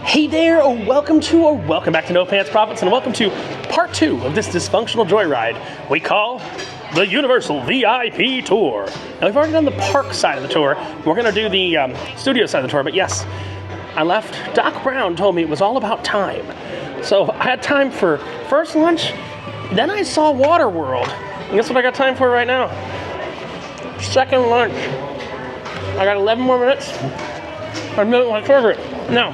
Hey there, welcome back to No Pants Profits, and welcome to part 2 of this dysfunctional joyride we call the Universal VIP Tour. Now we've already done the park side of the tour. We're going to do the studio side of the tour, but yes, I left. Doc Brown told me it was all about time. So I had time for first lunch, then I saw Waterworld. And guess what I got time for right now? Second lunch. I got 11 more minutes. I'm doing my favorite. Now,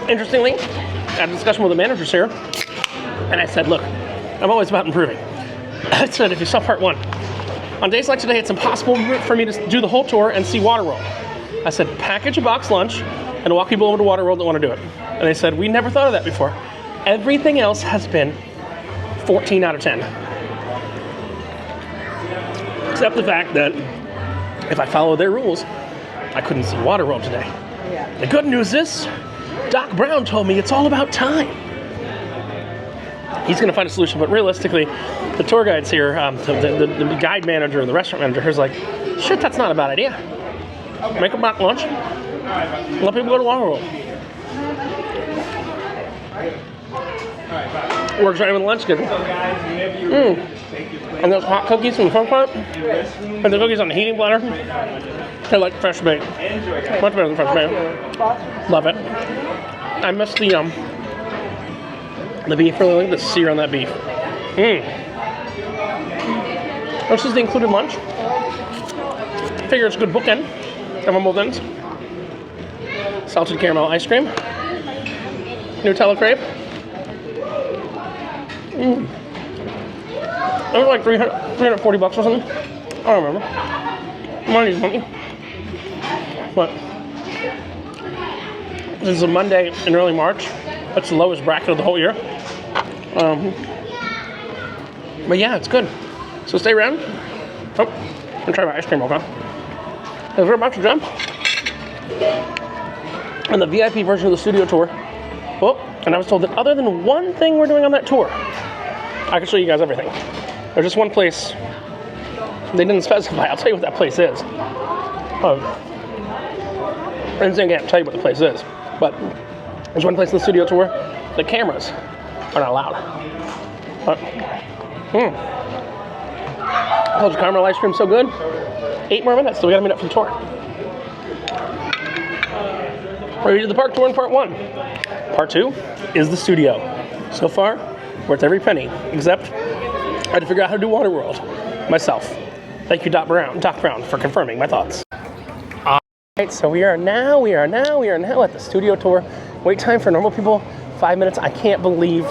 interestingly, I had a discussion with the managers here, and I said, look, I'm always about improving. I said, if you saw part 1, on days like today, it's impossible for me to do the whole tour and see Waterworld. I said, package a box lunch and walk people over to Waterworld that want to do it. And they said, we never thought of that before. Everything else has been 14 out of 10. Except the fact that if I follow their rules, I couldn't see Waterworld today. Yeah. The good news is, Doc Brown told me it's all about time. He's going to find a solution, but realistically, the tour guides here, the guide manager and the restaurant manager here's like, shit, that's not a bad idea. Okay. Make a box lunch, let people go to Waterworld. Works right with the lunch schedule. And those hot cookies from the front part, and the cookies on the heating platter, they're like fresh baked. Much better than fresh baked. Love it. I miss the beef. Really like the sear on that beef. This is the included lunch. Figure it's a good bookend. Have on both ends. Salted caramel ice cream. Nutella crepe. It was like 340 bucks or something. I don't remember. Money's money. But this is a Monday in early March. That's the lowest bracket of the whole year. But yeah, it's good. So stay around. Oh, I'm gonna try my ice cream, okay? We're about to jump on the VIP version of the studio tour. Oh, and I was told that other than one thing we're doing on that tour, I can show you guys everything. There's just one place they didn't specify. I'll tell you what that place is. I can't tell you what the place is, but there's one place in the studio tour the cameras are not allowed. Told you caramel ice cream so good. 8 more minutes, so we gotta meet up for the tour. We did the park tour in part 1. Part 2 is the studio. So far, worth every penny, except I had to figure out how to do Waterworld myself. Thank you, Doc Brown, for confirming my thoughts. All right, so we are now at the studio tour. Wait time for normal people, 5 minutes. I can't believe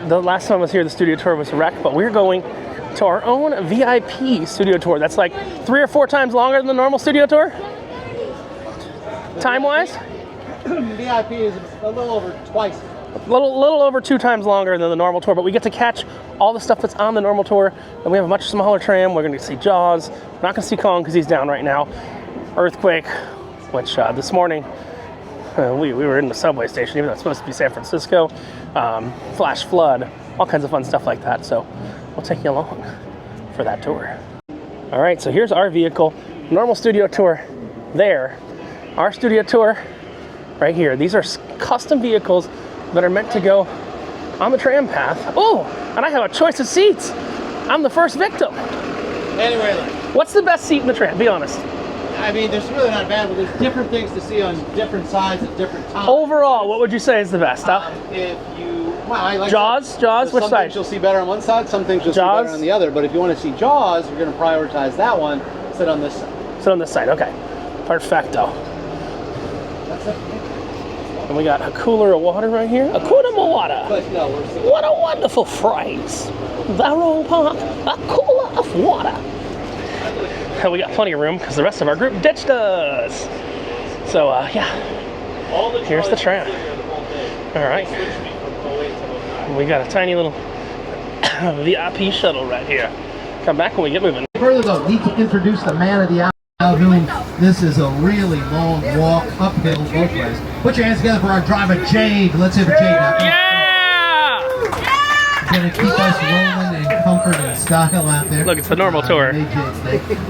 the last time I was here, the studio tour was a wreck, but we're going to our own VIP studio tour. That's like 3 or 4 times longer than the normal studio tour, time-wise. VIP is a little over twice. A little over 2 times longer than the normal tour, but we get to catch all the stuff that's on the normal tour, and we have a much smaller tram. We're going to see Jaws. We're not going to see Kong because he's down right now. Earthquake, which this morning we were in the subway station, even though it's supposed to be San Francisco. Flash flood, all kinds of fun stuff like that. So we'll take you along for that tour. All right, so here's our vehicle. Normal studio tour there. Our studio tour right here. These are custom vehicles that are meant to go on the tram path. Oh, and I have a choice of seats. I'm the first victim. Anyway, what's the best seat in the tram? Be honest. I mean, there's really not bad, but there's different things to see on different sides at different times. Overall, what would you say is the best? If you, well, I like Jaws, which side? Some things you'll see better on one side, some things you'll see better on the other. But if you want to see Jaws, you're going to prioritize that one. Sit on this side. Sit on this side. Okay. Perfecto. That's it. And we got a cooler of water right here. Hakuna Matata. But no, what a wonderful phrase. The wrong part. A cooler of water. And we got plenty of room because the rest of our group ditched us. So, yeah. Here's the tram. All right. We got a tiny little VIP shuttle right here. Come back when we get moving. Further though, need to introduce the man of the hour. Whom this is a really long walk uphill both ways. Put your hands together for our driver, Jade. Let's have a Jade now. Yeah! Gonna keep us rolling and comfortable. comfort and style out there. Look, it's the normal tour.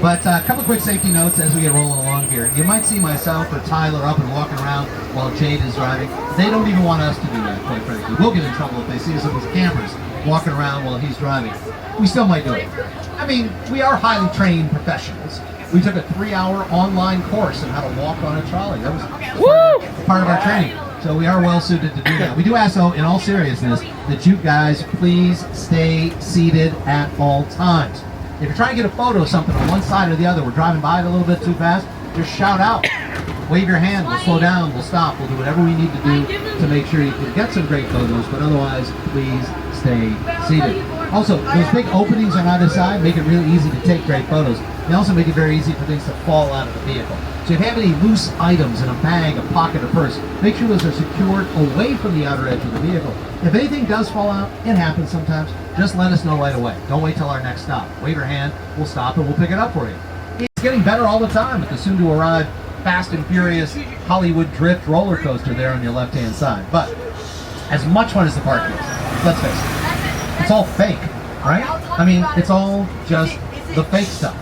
But a couple quick safety notes as we get rolling along here. You might see myself or Tyler up and walking around while Jade is driving. They don't even want us to do that, quite frankly. We'll get in trouble if they see us with these cameras walking around while he's driving. We still might do it. I mean, we are highly trained professionals. We took a 3-hour online course on how to walk on a trolley. That was part of our training. So we are well suited to do that. We do ask, though, in all seriousness, that you guys please stay seated at all times. If you're trying to get a photo of something on one side or the other, we're driving by it a little bit too fast, just shout out. Wave your hand, we'll slow down, we'll stop, we'll do whatever we need to do to make sure you can get some great photos, but otherwise, please stay seated. Also, those big openings on either side make it really easy to take great photos. They also make it very easy for things to fall out of the vehicle. So if you have any loose items in a bag, a pocket, or purse, make sure those are secured away from the outer edge of the vehicle. If anything does fall out, it happens sometimes, just let us know right away. Don't wait till our next stop. Wave your hand, we'll stop and we'll pick it up for you. It's getting better all the time with the soon-to-arrive Fast and Furious Hollywood Drift roller coaster there on your left-hand side. But as much fun as the park is, let's face it, it's all fake, right? I mean, it's all just the fake stuff.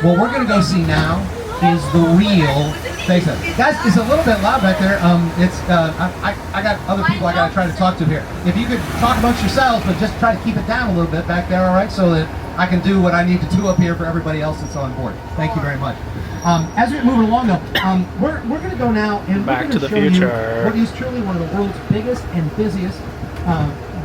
What we're going to go see now is the real fake stuff. Guys, it's a little bit loud back there. I got other people I got to try to talk to here. If you could talk amongst yourselves, but just try to keep it down a little bit back there, all right? So that I can do what I need to do up here for everybody else that's on board. Thank you very much. As we're moving along, though, we're going to go now and Back to the show you Future. what is truly one of the world's biggest and busiest,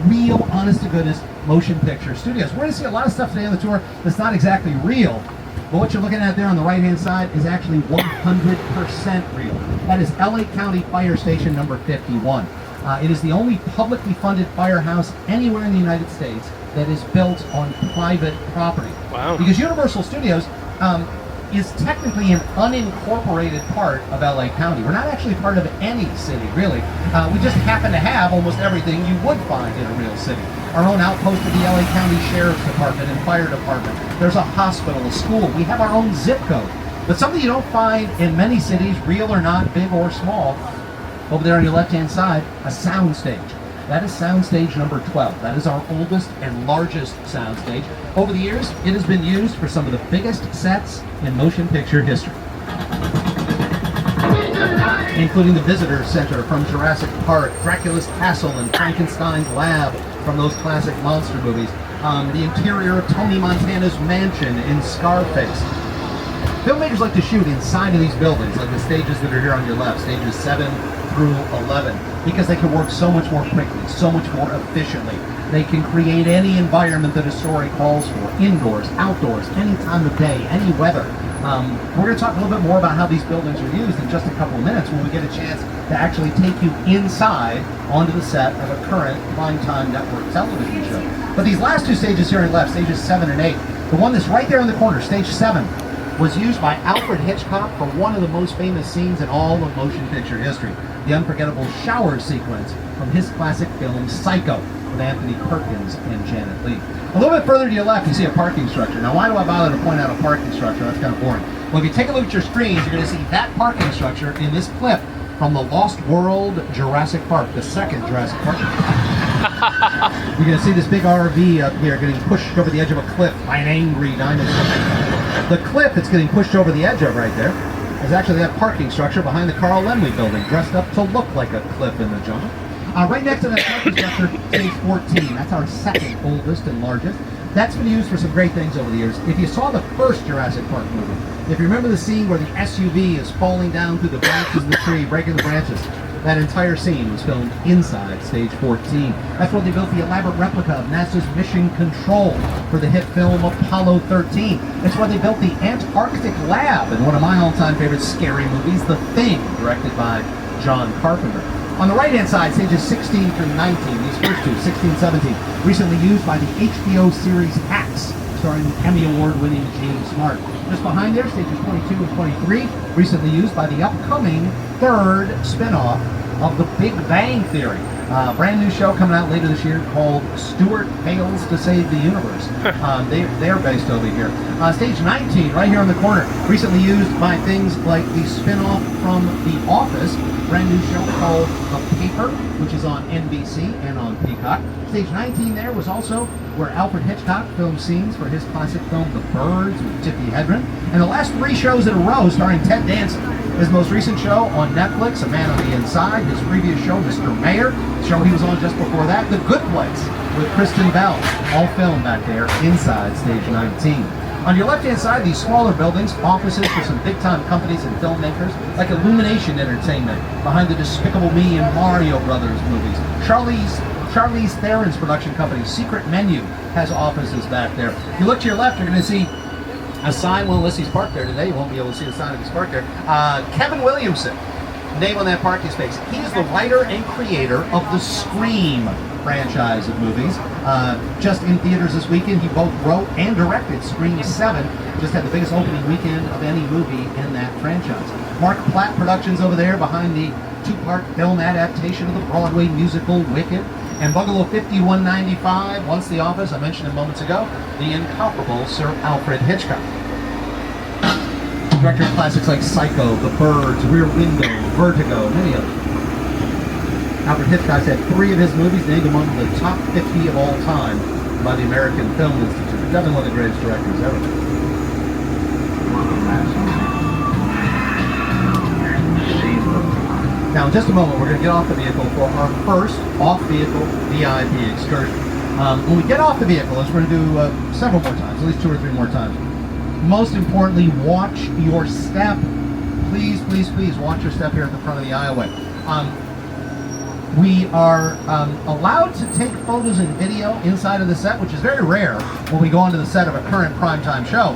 real, honest-to-goodness motion picture studios. We're going to see a lot of stuff today on the tour that's not exactly real, but what you're looking at there on the right-hand side is actually 100% real. That is LA County Fire Station number 51. It is the only publicly funded firehouse anywhere in the United States that is built on private property. Wow. Because Universal Studios is technically an unincorporated part of LA County. We're not actually part of any city, really. We just happen to have almost everything you would find in a real city. Our own outpost of the LA County Sheriff's Department and Fire Department. There's a hospital, a school. We have our own zip code. But something you don't find in many cities, real or not, big or small, over there on your left-hand side, a sound stage. That is soundstage number 12. That is our oldest and largest soundstage. Over the years, it has been used for some of the biggest sets in motion picture history, including the Visitor Center from Jurassic Park, Dracula's Castle, and Frankenstein's Lab from those classic monster movies, the interior of Tony Montana's mansion in Scarface. Filmmakers like to shoot inside of these buildings, like the stages that are here on your left, stages 7 through 11, because they can work so much more quickly, so much more efficiently. They can create any environment that a story calls for, indoors, outdoors, any time of day, any weather. We're going to talk a little bit more about how these buildings are used in just a couple of minutes when we get a chance to actually take you inside onto the set of a current primetime network television show. But these last two stages here on the left, stages 7 and 8, the one that's right there in the corner, stage 7, was used by Alfred Hitchcock for one of the most famous scenes in all of motion picture history, the unforgettable shower sequence from his classic film Psycho with Anthony Perkins and Janet Leigh. A little bit further to your left, you see a parking structure. Now, why do I bother to point out a parking structure? That's kind of boring. Well, if you take a look at your screens, you're going to see that parking structure in this clip from the Lost World Jurassic Park, the second Jurassic Park. You're going to see this big RV up here getting pushed over the edge of a cliff by an angry dinosaur. The cliff it's getting pushed over the edge of right there is actually that parking structure behind the Carl Laemmle building, dressed up to look like a cliff in the jungle. Right next to that parking structure, stage 14. That's our second oldest and largest. That's been used for some great things over the years. If you saw the first Jurassic Park movie, if you remember the scene where the SUV is falling down through the branches of the tree, breaking the branches, that entire scene was filmed inside stage 14. That's where they built the elaborate replica of NASA's Mission Control for the hit film Apollo 13. That's where they built the Antarctic Lab in one of my all-time favorite scary movies, The Thing, directed by John Carpenter. On the right-hand side, stages 16 through 19, these first two, 16, 17, recently used by the HBO series Hacks, starring the Emmy Award-winning James Smart. Just behind there, stages 22 and 23, recently used by the upcoming third spin-off of The Big Bang Theory. Brand new show coming out later this year called Stuart Fails to Save the Universe. They're based over here. Stage 19, right here on the corner, recently used by things like the spin-off from The Office. Brand new show called The Paper, which is on NBC and on Peacock. Stage 19 there was also where Alfred Hitchcock filmed scenes for his classic film The Birds with Tippi Hedren. And the last 3 shows in a row starring Ted Danson. His most recent show on Netflix, A Man on the Inside. His previous show, Mr. Mayor. The show he was on just before that, The Good Place with Kristen Bell. All filmed back there inside Stage 19. On your left-hand side, these smaller buildings, offices for some big-time companies and filmmakers, like Illumination Entertainment, behind the Despicable Me and Mario Brothers movies. Charlize Theron's production company, Secret Menu, has offices back there. If you look to your left, you're going to see a sign. Well, unless he's parked there today, you won't be able to see the sign if he's parked there. Kevin Williamson, name on that parking space. He is the writer and creator of the Scream franchise of movies. Just in theaters this weekend, he both wrote and directed Scream 7. Just had the biggest opening weekend of any movie in that franchise. Mark Platt Productions over there behind the 2-part film adaptation of the Broadway musical Wicked. And Bungalow 5195, once The Office, I mentioned it moments ago, the incomparable Sir Alfred Hitchcock. Director of classics like Psycho, The Birds, Rear Window, Vertigo, many others. Alfred Hitchcock had 3 of his movies named among the top 50 of all time by the American Film Institute. Definitely one of the greatest directors ever. Now, in just a moment, we're going to get off the vehicle for our first off-vehicle VIP excursion. When we get off the vehicle, as we're going to do several more times, at least 2 or 3 more times, most importantly, watch your step. Please, please, please watch your step here at the front of the aisleway. We are allowed to take photos and video inside of the set, which is very rare when we go onto the set of a current primetime show.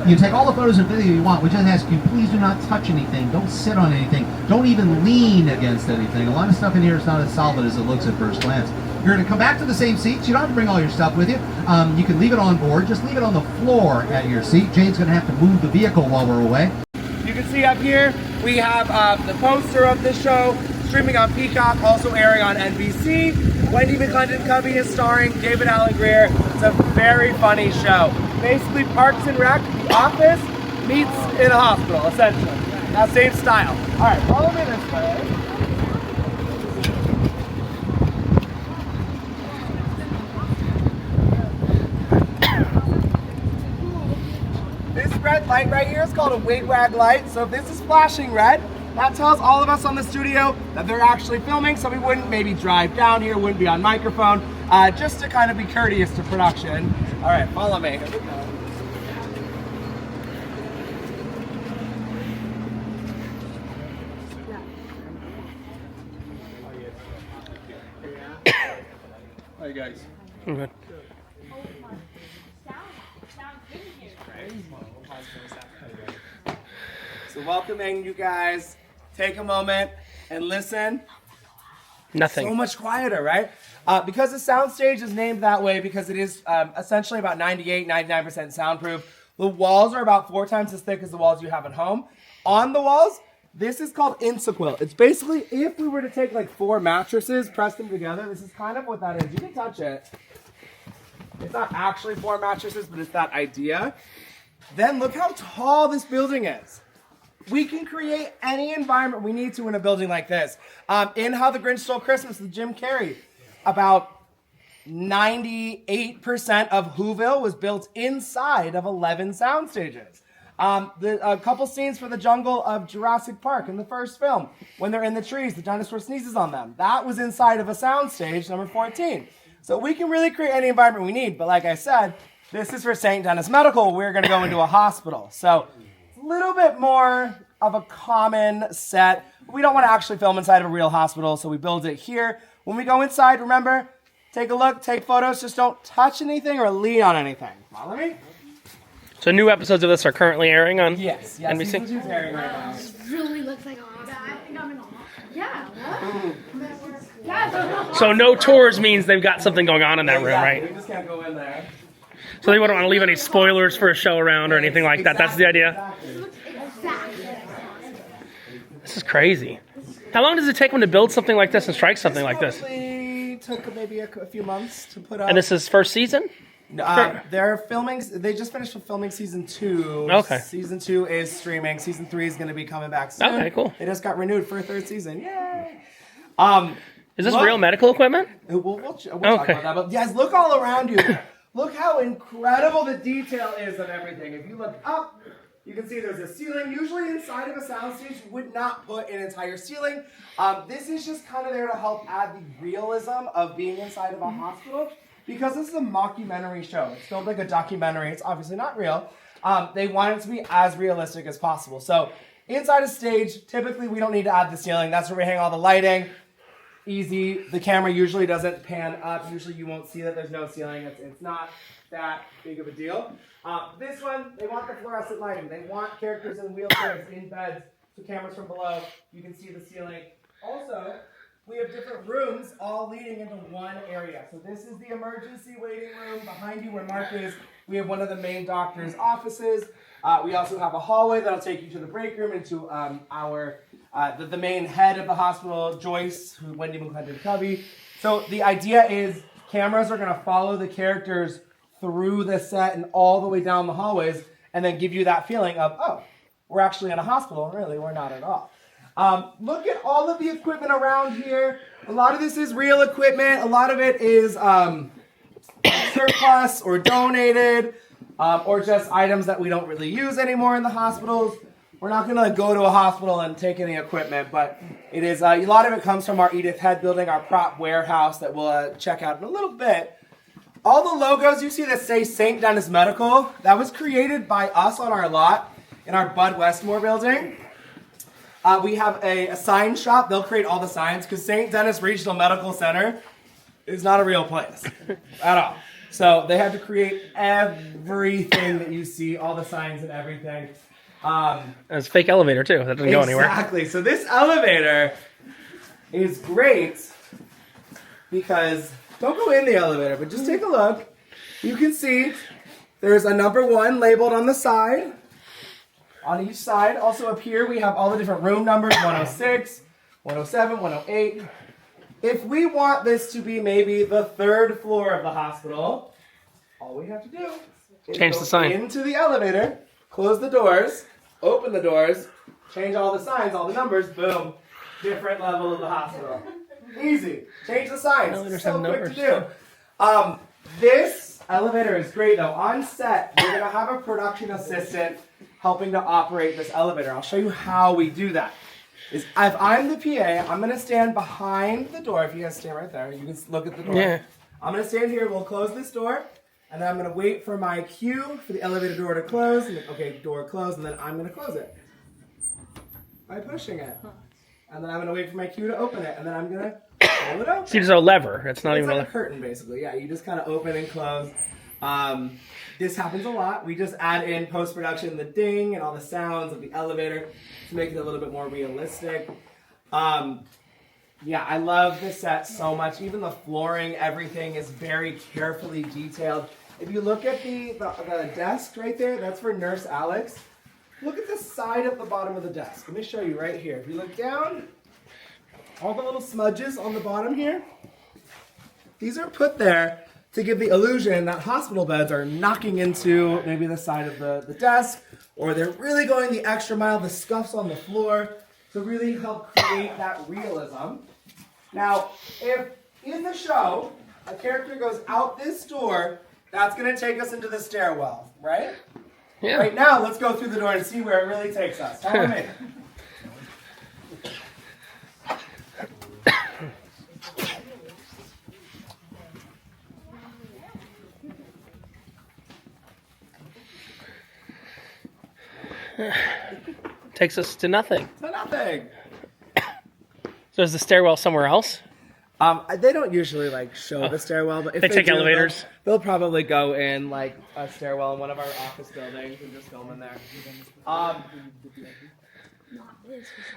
You take all the photos and video you want. We just ask you, please do not touch anything. Don't sit on anything. Don't even lean against anything. A lot of stuff in here is not as solid as it looks at first glance. You're going to come back to the same seats. You don't have to bring all your stuff with you. You can leave it on board. Just leave it on the floor at your seat. Jade's going to have to move the vehicle while we're away. You can see up here, we have the poster of the show, streaming on Peacock, also airing on NBC. Wendy McClendon Covey is starring, David Alan Grier. It's a very funny show. Basically, Parks and Rec, The Office, meets in a hospital, essentially. That same style. All right, follow me this way. This red light right here is called a wig wag light. So if this is flashing red, that tells all of us on the studio that they're actually filming, so we wouldn't maybe drive down here, wouldn't be on microphone, just to kind of be courteous to production. All right, follow me. Here we go. How you guys? I'm good. So welcoming you guys, take a moment and listen. Nothing. So much quieter, right? Because the soundstage is named that way because it is essentially about 98-99% soundproof. The walls are about 4 times as thick as the walls you have at home. On the walls, this is called Insequil. It's basically if we were to take like 4 mattresses, press them together, this is kind of what that is. You can touch it. It's not actually 4 mattresses, but it's that idea. Then look how tall this building is. We can create any environment we need to in a building like this. In How the Grinch Stole Christmas with Jim Carrey, about 98% of Whoville was built inside of 11 sound stages. A couple scenes for the jungle of Jurassic Park in the first film, when they're in the trees, the dinosaur sneezes on them. That was inside of a sound stage, number 14. So we can really create any environment we need. But like I said, this is for St. Denis Medical. We're going to go into a hospital. So a little bit more of a common set. We don't want to actually film inside of a real hospital, so we build it here. When we go inside, remember, take a look, take photos, just don't touch anything or lean on anything. Follow me? So new episodes of this are currently airing on Yes, NBC? season 2 is airing right now. Really looks like a hospital. Yeah, what? Yeah, So no tours means they've got something going on in that room, Exactly. right? We just can't go in there. So they wouldn't want to leave any spoilers for a show around or anything like that. That's the idea. exactly. This is crazy. How long does it take them to build something like this and strike something like this? Probably took maybe a few months to put up. And this is first season? They're filming. They just finished filming season 2. Okay. Season 2 is streaming. Season 3 is going to be coming back soon. Okay, cool. They just got renewed for a 3rd season. Yay! Is this real medical equipment? We'll talk about that. But guys, look all around you. Look how incredible the detail is of everything. If you look up, you can see there's a ceiling. Usually inside of a soundstage, you would not put an entire ceiling. This is just kind of there to help add the realism of being inside of a hospital. Because this is a mockumentary show. It's filmed like a documentary. It's obviously not real. They want it to be as realistic as possible. So inside a stage, typically we don't need to add the ceiling. That's where we hang all the lighting. Easy. The camera usually doesn't pan up. Usually you won't see that there's no ceiling. It's not that big of a deal. This one, they want the fluorescent lighting. They want characters in wheelchairs, in beds, so cameras from below, you can see the ceiling. Also, we have different rooms all leading into one area. So this is the emergency waiting room. Behind you where Mark is, we have one of the main doctor's offices. We also have a hallway that'll take you to the break room and to the main head of the hospital, Joyce, Wendy McClendon-Covey. So the idea is cameras are going to follow the characters through the set and all the way down the hallways and then give you that feeling of, oh, we're actually in a hospital, and really we're not at all. Look at all of the equipment around here. A lot of this is real equipment. A lot of it is surplus or donated or just items that we don't really use anymore in the hospitals. We're not going to go to a hospital and take any equipment, but it is a lot of it comes from our Edith Head building, our prop warehouse that we'll check out in a little bit. All the logos you see that say St. Denis Medical, that was created by us on our lot in our Bud Westmore building. We have a sign shop. They'll create all the signs because St. Denis Regional Medical Center is not a real place at all. So they had to create everything that you see, all the signs and everything. It's a fake elevator too. That doesn't go anywhere. Exactly. So this elevator is great because don't go in the elevator, but just take a look. You can see there's a number 1 labeled on the side. On each side. Also up here we have all the different room numbers, 106, 107, 108. If we want this to be maybe the 3rd floor of the hospital, all we have to do is change the sign into the elevator, close the doors, open the doors, change all the signs, all the numbers, boom, different level of the hospital. Easy. Change the signs. So quick to do. This elevator is great though. On set, we're going to have a production assistant helping to operate this elevator. I'll show you how we do that. If I'm the PA, I'm going to stand behind the door. If you guys stand right there, you can look at the door. Yeah. I'm going to stand here. We'll close this door. And then I'm going to wait for my cue for the elevator door to close. And then, okay, door closed. And then I'm going to close it by pushing it. And then I'm going to wait for my cue to open it. And then I'm going to pull it open. See, there's a lever. It's not even like a curtain, basically. Yeah, you just kind of open and close. This happens a lot. We just add in post-production the ding and all the sounds of the elevator to make it a little bit more realistic. Yeah, I love this set so much. Even the flooring, everything is very carefully detailed. If you look at the desk right there, that's for Nurse Alex. Look at the side of the bottom of the desk. Let me show you right here. If you look down, all the little smudges on the bottom here, these are put there to give the illusion that hospital beds are knocking into maybe the side of the desk, or they're really going the extra mile, the scuffs on the floor, to really help create that realism. Now, if in the show, a character goes out this door, that's going to take us into the stairwell, right? Yeah. Right now, let's go through the door and see where it really takes us. Follow me. Takes us to nothing. To nothing. So is the stairwell somewhere else? They don't usually show the stairwell, but if They take do, elevators? They'll probably go in a stairwell in one of our office buildings and just film in there.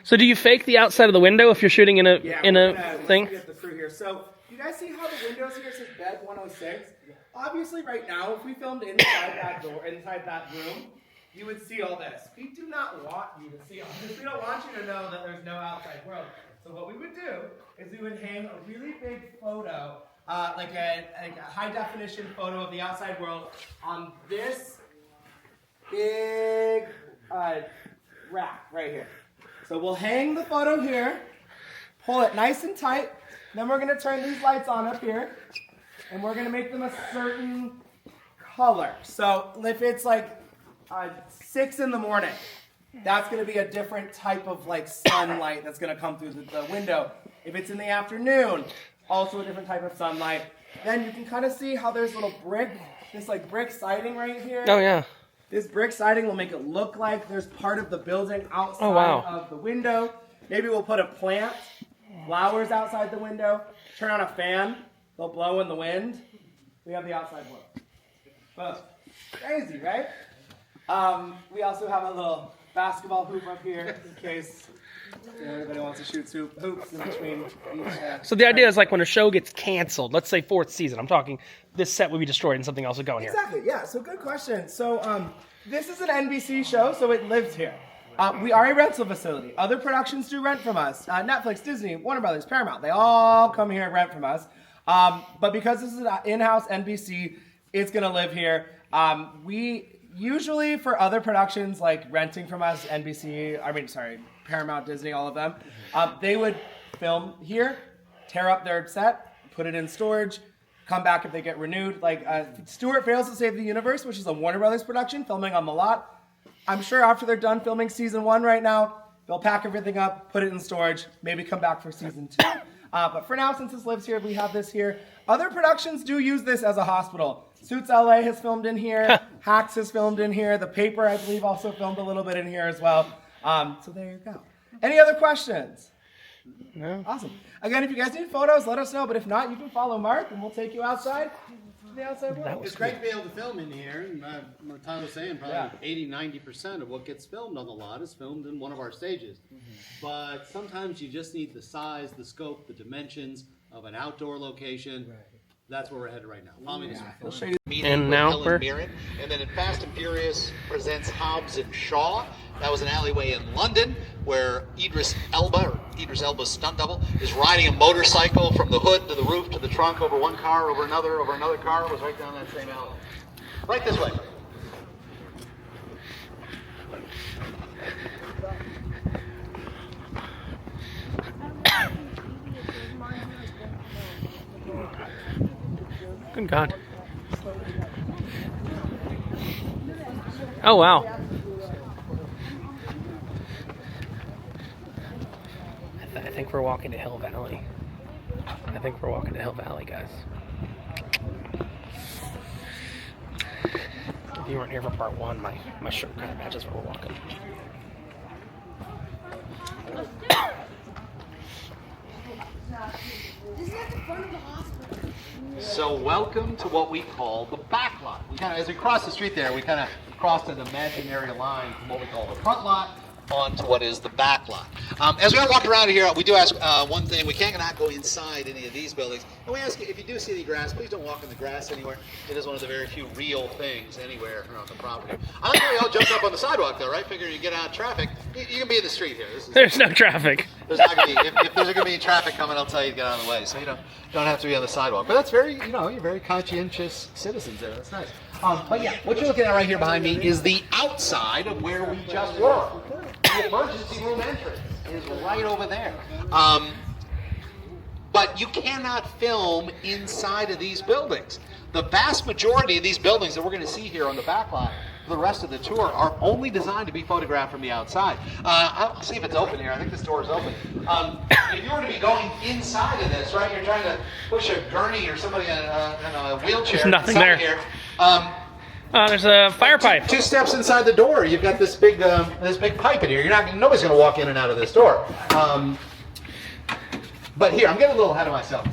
So do you fake the outside of the window if you're shooting in a thing? Get the crew here. So you guys see how the windows here says bed 106? Obviously, right now, if we filmed inside that door, inside that room, you would see all this. We do not want you to see all this. We don't want you to know that there's no outside world. So what we would do is we would hang a really big photo, like a high definition photo of the outside world on this big rack right here. So we'll hang the photo here, pull it nice and tight, then we're gonna turn these lights on up here, and we're gonna make them a certain color. So if it's like 6 in the morning, that's gonna be a different type of like sunlight that's gonna come through the window. If it's in the afternoon, also a different type of sunlight. Then you can kind of see how there's little this like brick siding right here. Oh yeah. This brick siding will make it look like there's part of the building outside of the window. Maybe we'll put a plant, flowers outside the window, turn on a fan, they'll blow in the wind. We have the outside world. Boom. Crazy, right? We also have a little basketball hoop up here in case everybody wants to shoot hoops in between each. So the idea is like when a show gets canceled, let's say 4th season, I'm talking this set would be destroyed and something else would go in here. Exactly, yeah, so good question. So this is an NBC show, so it lives here. We are a rental facility. Other productions do rent from us. Netflix, Disney, Warner Brothers, Paramount, they all come here and rent from us. But because this is an in-house NBC, it's going to live here. We usually, for other productions like renting from us, Paramount, Disney, all of them, they would film here, tear up their set, put it in storage, come back if they get renewed. Like Stuart Fails to Save the Universe, which is a Warner Brothers production, filming on the lot. I'm sure after they're done filming season 1 right now, they'll pack everything up, put it in storage, maybe come back for season 2. But for now, since this lives here, we have this here. Other productions do use this as a hospital. Suits LA has filmed in here. Hacks has filmed in here. The Paper, I believe, also filmed a little bit in here as well. So there you go. Any other questions? No. Awesome. Again, if you guys need photos, let us know. But if not, you can follow Mark, and we'll take you outside to the outside world. It's great to be able to film in here. And what Tyler was saying, probably 80-90% of what gets filmed on the lot is filmed in one of our stages. But sometimes you just need the size, the scope, the dimensions of an outdoor location. That's where we're headed right now. Follow me this way. And now we're... And then in Fast and Furious presents Hobbs and Shaw. That was an alleyway in London where Idris Elba's stunt double, is riding a motorcycle from the hood to the roof to the trunk over one car, over another car. It was right down that same alley. Right this way. Good God. Oh, wow. I think we're walking to Hill Valley. Guys. If you weren't here for part 1, my shirt kind of matches where we're walking. This is at the front of the hospital. So welcome to what we call the backlot. As we crossed the street there, we kind of crossed an imaginary line from what we call the front lot onto what is the back lot. As we walk around here, we do ask one thing. We cannot go inside any of these buildings. And we ask you, if you do see any grass, please don't walk in the grass anywhere. It is one of the very few real things anywhere around the property. I like how we all jumped up on the sidewalk, though, right? Figure you get out of traffic. You can be in the street here. There's no traffic. There's not gonna be, if there's going to be traffic coming, I'll tell you to get out of the way. So you don't have to be on the sidewalk. But that's very, you're very conscientious citizens there. That's nice. But yeah, what you're looking at right here behind me is the outside of where we just were. The emergency room entrance is right over there. But you cannot film inside of these buildings. The vast majority of these buildings that we're going to see here on the back lot for the rest of the tour are only designed to be photographed from the outside. I'll see if it's open here. I think this door is open. If you were to be going inside of this, right, you're trying to push a gurney or somebody in a wheelchair. There's nothing there. Here. There's a fire pipe. Two steps inside the door, you've got this big pipe in here. Nobody's going to walk in and out of this door. But here, I'm getting a little ahead of myself.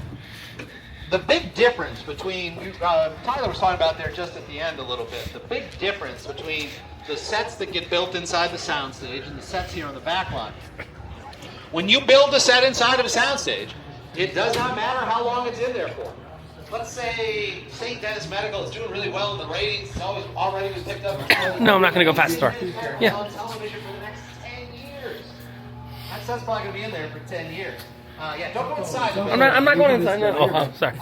The big difference between, Tyler was talking about there just at the end a little bit, the big difference between the sets that get built inside the soundstage and the sets here on the back lot. When you build a set inside of a soundstage, it does not matter how long it's in there for. Let's say St. Dennis Medical is doing really well in the ratings. It's already was picked up. No, I'm not going to go past the door. Yeah. On television for the next 10 years. That set's probably going to be in there for 10 years. Yeah, don't go inside. I'm not going inside. No. Oh, sorry.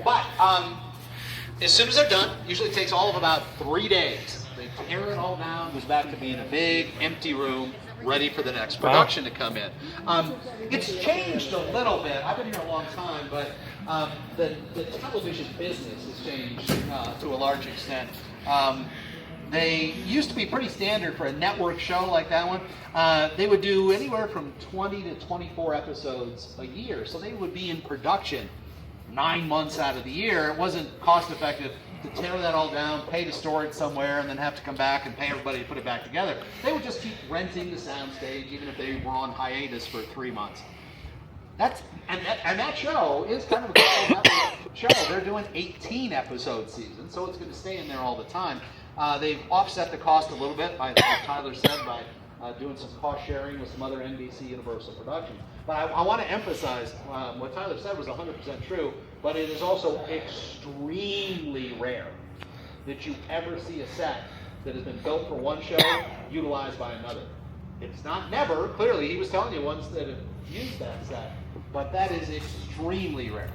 But as soon as they're done, usually it takes all of about 3 days. They tear it all down, goes back to being a big, empty room, ready for the next production to come in. It's changed a little bit. I've been here a long time, but the television business has changed to a large extent. They used to be pretty standard for a network show like that one. They would do anywhere from 20 to 24 episodes a year, so they would be in production 9 months out of the year. It wasn't cost effective to tear that all down, pay to store it somewhere, and then have to come back and pay everybody to put it back together. They would just keep renting the soundstage, even if they were on hiatus for 3 months. That show is kind of a cool show. They're doing 18 episode seasons, so it's going to stay in there all the time. They've offset the cost a little bit, by, like Tyler said, by doing some cost sharing with some other NBC Universal productions. But I want to emphasize what Tyler said was 100% true, but it is also extremely rare that you ever see a set that has been built for one show utilized by another. It's not never. Clearly, he was telling you ones that have used that set, but that is extremely rare.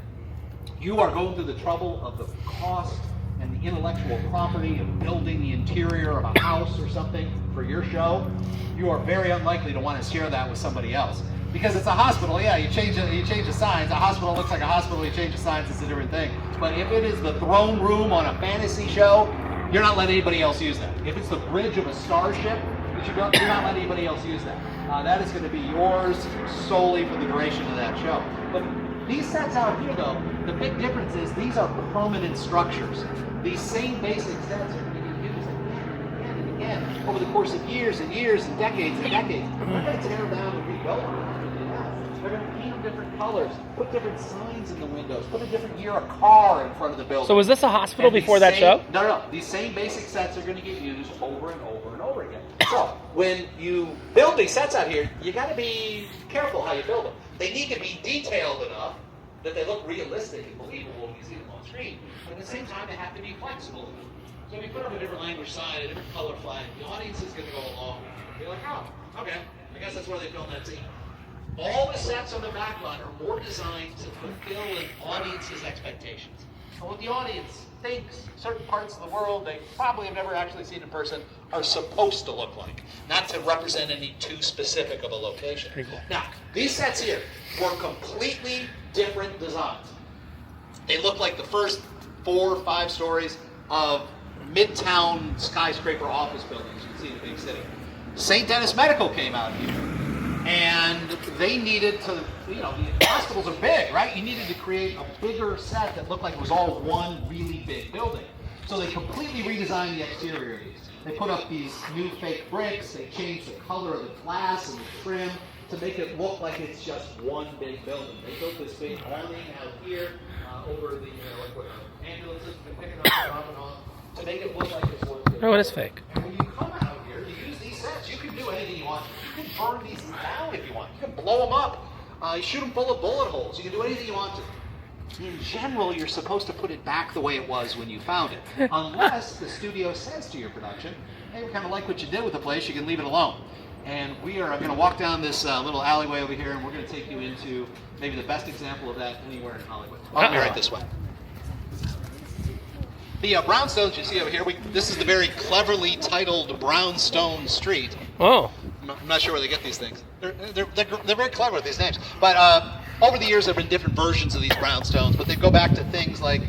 You are going through the trouble of the cost and the intellectual property of building the interior of a house or something for your show. You are very unlikely to want to share that with somebody else. Because it's a hospital, yeah, you change the signs. A hospital looks like a hospital, you change the signs, it's a different thing. But if it is the throne room on a fantasy show, you're not letting anybody else use that. If it's the bridge of a starship, you're not letting anybody else use that. That is going to be yours solely for the duration of that show. But these sets out here, though, the big difference is these are permanent structures. These same basic sets are going to be used again and again over the course of years and years and decades and decades. They're going to tear them down and rebuild them. They're going to paint them different colors, put different signs in the windows, put a different year of car in front of the building. So was this a hospital before that show? No. These same basic sets are going to get used over and over and over again. So when you build these sets out here, you got to be careful how you build them. They need to be detailed enough that they look realistic and believable when you see them on screen. But at the same time, they have to be flexible. So if you put up a different language sign, a different color flag, the audience is going to go along. You're like, oh, okay, I guess that's where they filmed that scene. All the sets on the backlot are more designed to fulfill an audience's expectations. And what the audience thinks certain parts of the world they probably have never actually seen in person are supposed to look like, not to represent any too specific of a location. Cool. Now, these sets here were completely different designs. They look like the first 4 or 5 stories of midtown skyscraper office buildings you can see in a big city. St. Denis Medical came out here. And they needed to, the hospitals are big, right? You needed to create a bigger set that looked like it was all one really big building. So they completely redesigned the exterior of these. They put up these new fake bricks, they changed the color of the glass and the trim to make it look like it's just one big building. They built this big awning out here over the, like what ambulances have been picking up and dropping off to make it look like it's one big building. Oh, it is fake. And when you come out here, you use these sets, you can do anything you want. You can burn these down if you want. You can blow them up. You shoot them full of bullet holes. You can do anything you want to. In general, you're supposed to put it back the way it was when you found it. Unless the studio says to your production, hey, we kind of like what you did with the place, you can leave it alone. And we are going to walk down this little alleyway over here, and we're going to take you into maybe the best example of that anywhere in Hollywood. I'll be right this way. The Brownstones you see over here, this is the very cleverly titled Brownstone Street. Oh. I'm not sure where they get these things. They're very clever with these names. But over the years, there have been different versions of these Brownstones, but they go back to things like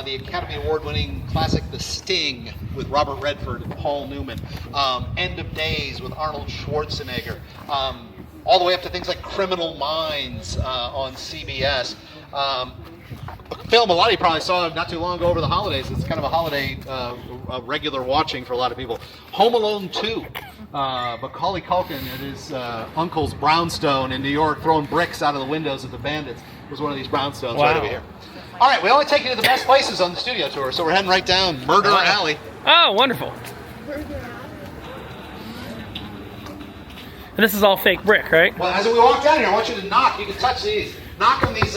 the Academy Award-winning classic The Sting with Robert Redford and Paul Newman, End of Days with Arnold Schwarzenegger, all the way up to things like Criminal Minds on CBS. A film a lot of you probably saw not too long ago over the holidays. It's kind of a holiday regular watching for a lot of people. Home Alone 2. Macaulay Culkin and his uncle's brownstone in New York throwing bricks out of the windows of the bandits was one of these brownstones right over here. All right, we only take you to the best places on the studio tour, so we're heading right down Murder Alley. Oh, wonderful. And this is all fake brick, right? Well, as we walk down here, I want you to knock. You can touch these. Knock on these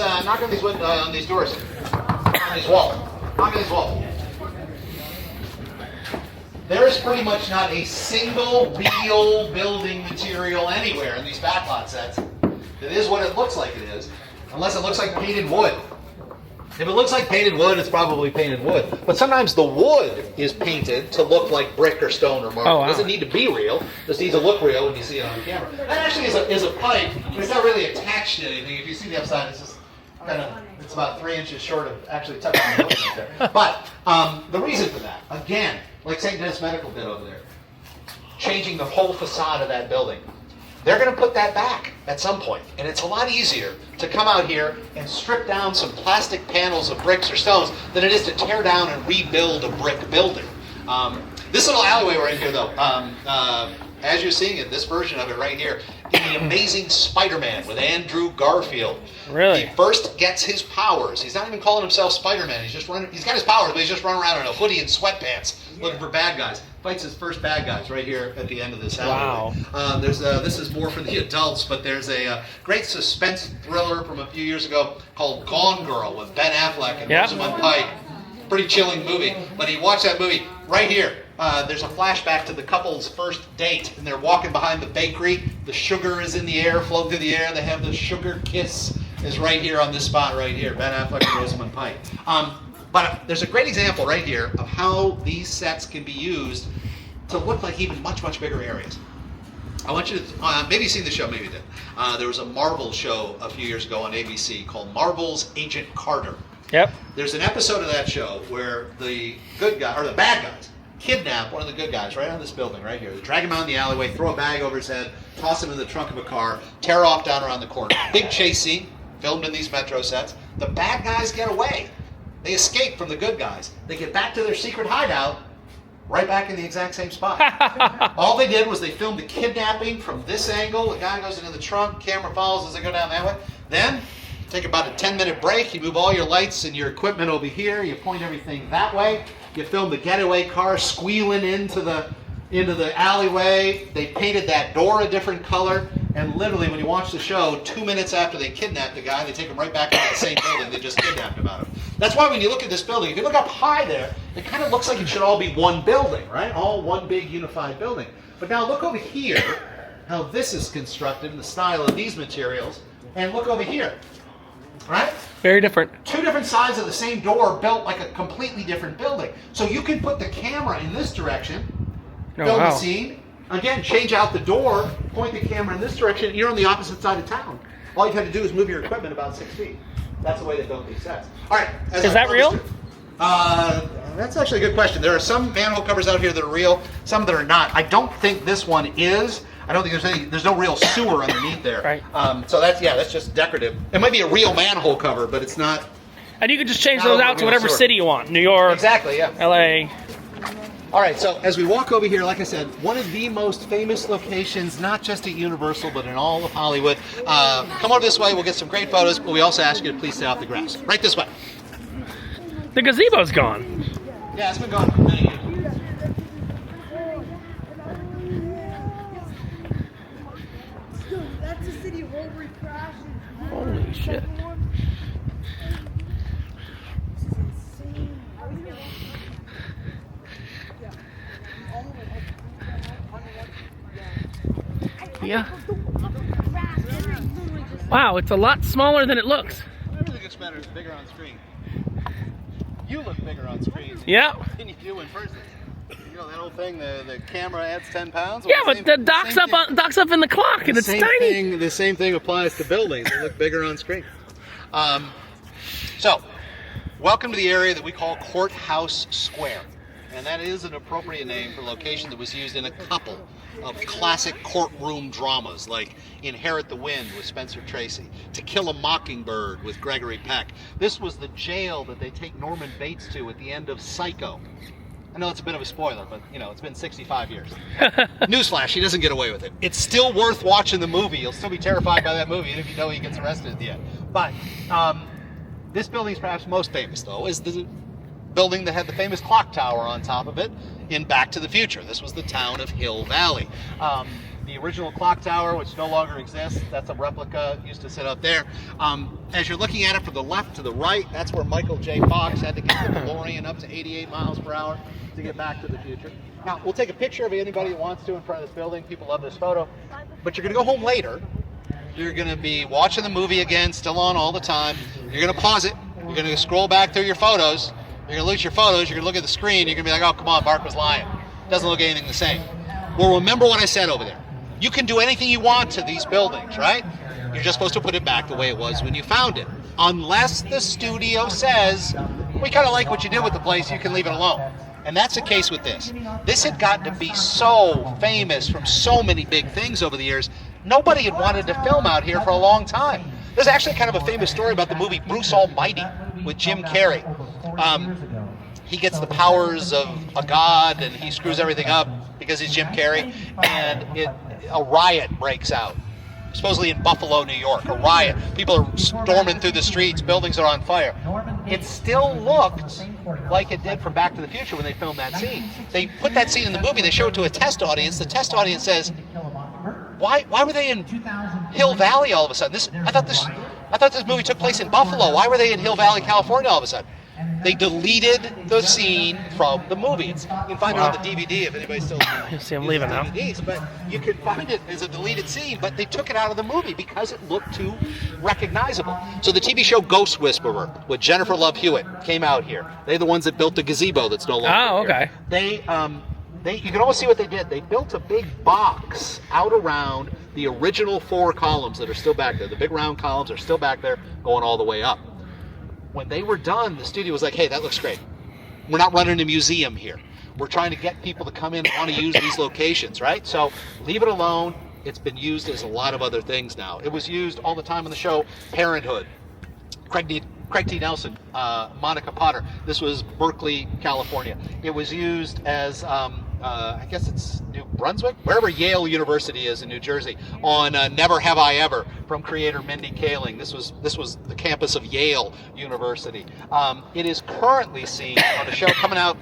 windows, on these doors, on these walls. Knock on these walls. There's pretty much not a single real building material anywhere in these backlot sets that is what it looks like it is, unless it looks like painted wood. If it looks like painted wood, it's probably painted wood. But sometimes the wood is painted to look like brick or stone or marble. Oh, wow. It doesn't need to be real. It just needs to look real when you see it on camera. That actually is a pipe, but it's not really attached to anything. If you see the upside, it's just kind of, it's about 3 inches short of actually touching the hook right there. But the reason for that, again, like St. Dennis Medical did over there, changing the whole facade of that building. They're going to put that back at some point, and it's a lot easier to come out here and strip down some plastic panels of bricks or stones than it is to tear down and rebuild a brick building. This little alleyway we're in here, though, as you're seeing it, this version of it right here, in The Amazing Spider-Man with Andrew Garfield. Really? He first gets his powers. He's not even calling himself Spider-Man. He's got his powers, but he's just running around in a hoodie and sweatpants looking for bad guys. Fights his first bad guys right here at the end of this alleyway. Wow. This is more for the adults, but there's a great suspense thriller from a few years ago called Gone Girl with Ben Affleck and Rosamund Pike. Pretty chilling movie. But you watch that movie right here. There's a flashback to the couple's first date, and they're walking behind the bakery. The sugar is in the air, floating through the air. They have the sugar kiss. Is right here on this spot right here. Ben Affleck and Rosamund Pike. But there's a great example right here of how these sets can be used to look like even much, much bigger areas. I want you to, maybe you've seen the show, maybe you did. There was a Marvel show a few years ago on ABC called Marvel's Agent Carter. Yep. There's an episode of that show where the good guy, or the bad guys, kidnap one of the good guys right on this building right here. They drag him out in the alleyway, throw a bag over his head, toss him in the trunk of a car, tear off down around the corner. Big chase scene, filmed in these Metro sets. The bad guys get away. They escape from the good guys. They get back to their secret hideout, right back in the exact same spot. All they did was they filmed the kidnapping from this angle. The guy goes into the trunk, camera follows as they go down that way. Then, take about a 10-minute break. You move all your lights and your equipment over here. You point everything that way. You film the getaway car squealing into the alleyway. They painted that door a different color. And literally, when you watch the show, 2 minutes after they kidnap the guy, they take him right back into the same building they just kidnapped him out of. That's why when you look at this building, if you look up high there, it kind of looks like it should all be one building, right? All one big unified building. But now look over here, how this is constructed in the style of these materials, and look over here, right? Very different. Two different sides of the same door built like a completely different building. So you can put the camera in this direction, film the scene, again, change out the door, point the camera in this direction, you're on the opposite side of town. All you've had to do is move your equipment about 6 feet. That's the way they built these sets. All right. Is that real? That's actually a good question. There are some manhole covers out here that are real, some that are not. I don't think this one is. I don't think there's no real sewer underneath there. Right. So that's just decorative. It might be a real manhole cover, but it's not. And you can just change those out to whatever city you want. New York. Exactly, yeah. LA. All right, so as we walk over here, like I said, one of the most famous locations, not just at Universal, but in all of Hollywood. Come over this way, we'll get some great photos, but we also ask you to please stay off the grass. Right this way. The gazebo's gone. Yeah, it's been gone for many years. That's the city where we crashed. Holy shit. Yeah. Wow, it's a lot smaller than it looks. Everything gets better, bigger on screen. You look bigger on screen than you do in person. You know that old thing, the camera adds 10 pounds? Yeah, but the docks up in the clock and it's tiny. The same thing applies to buildings. They look bigger on screen. So, welcome to the area that we call Courthouse Square. And that is an appropriate name for a location that was used in a couple of classic courtroom dramas like Inherit the Wind with Spencer Tracy, To Kill a Mockingbird with Gregory Peck. This was the jail that they take Norman Bates to at the end of Psycho. I know it's a bit of a spoiler, but you know, it's been 65 years. Newsflash, he doesn't get away with it. It's still worth watching the movie. You'll still be terrified by that movie, even if you know he gets arrested at the end. But this building is perhaps most famous, though, is the building that had the famous clock tower on top of it in Back to the Future. This was the town of Hill Valley. the original clock tower, which no longer exists. That's a replica, used to sit up there. As you're looking at it from the left to the right, that's where Michael J. Fox had to get the DeLorean up to 88 miles per hour to get back to the future. Now, we'll take a picture of anybody who wants to in front of this building. People love this photo. But you're going to go home later. You're going to be watching the movie again, still on all the time. You're going to pause it. You're going to scroll back through your photos. You're going to look at your photos. You're going to look at the screen. You're going to be like, oh, come on, Mark was lying. Doesn't look anything the same. Well, remember what I said over there. You can do anything you want to these buildings, right? You're just supposed to put it back the way it was when you found it. Unless the studio says, we kind of like what you did with the place, you can leave it alone. And that's the case with this. This had gotten to be so famous from so many big things over the years. Nobody had wanted to film out here for a long time. There's actually kind of a famous story about the movie Bruce Almighty with Jim Carrey. He gets the powers of a god and he screws everything up because he's Jim Carrey, and a riot breaks out. Supposedly in Buffalo, New York, a riot. People are storming through the streets, buildings are on fire. It still looked like it did from Back to the Future when they filmed that scene. They put that scene in the movie, they show it to a test audience. The test audience says, why were they in Hill Valley all of a sudden? I thought this movie took place in Buffalo. Why were they in Hill Valley, California all of a sudden? They deleted the scene from the movie. You can find it on the DVD if anybody's still You see, I'm leaving now. DVDs, but you can find it as a deleted scene, but they took it out of the movie because it looked too recognizable. So the TV show Ghost Whisperer with Jennifer Love Hewitt came out here. They're the ones that built the gazebo that's no longer Oh, okay. here. You can almost see what they did. They built a big box out around the original 4 columns that are still back there. The big round columns are still back there going all the way up. When they were done, the studio was like, hey, that looks great. We're not running a museum here. We're trying to get people to come in and want to use these locations, right? So leave it alone. It's been used as a lot of other things now. It was used all the time on the show Parenthood. Craig T. Nelson, Monica Potter. This was Berkeley, California. It was used as, I guess it's New Brunswick, wherever Yale University is in New Jersey, on Never Have I Ever from creator Mindy Kaling. This was the campus of Yale University. It is currently seen on a show coming out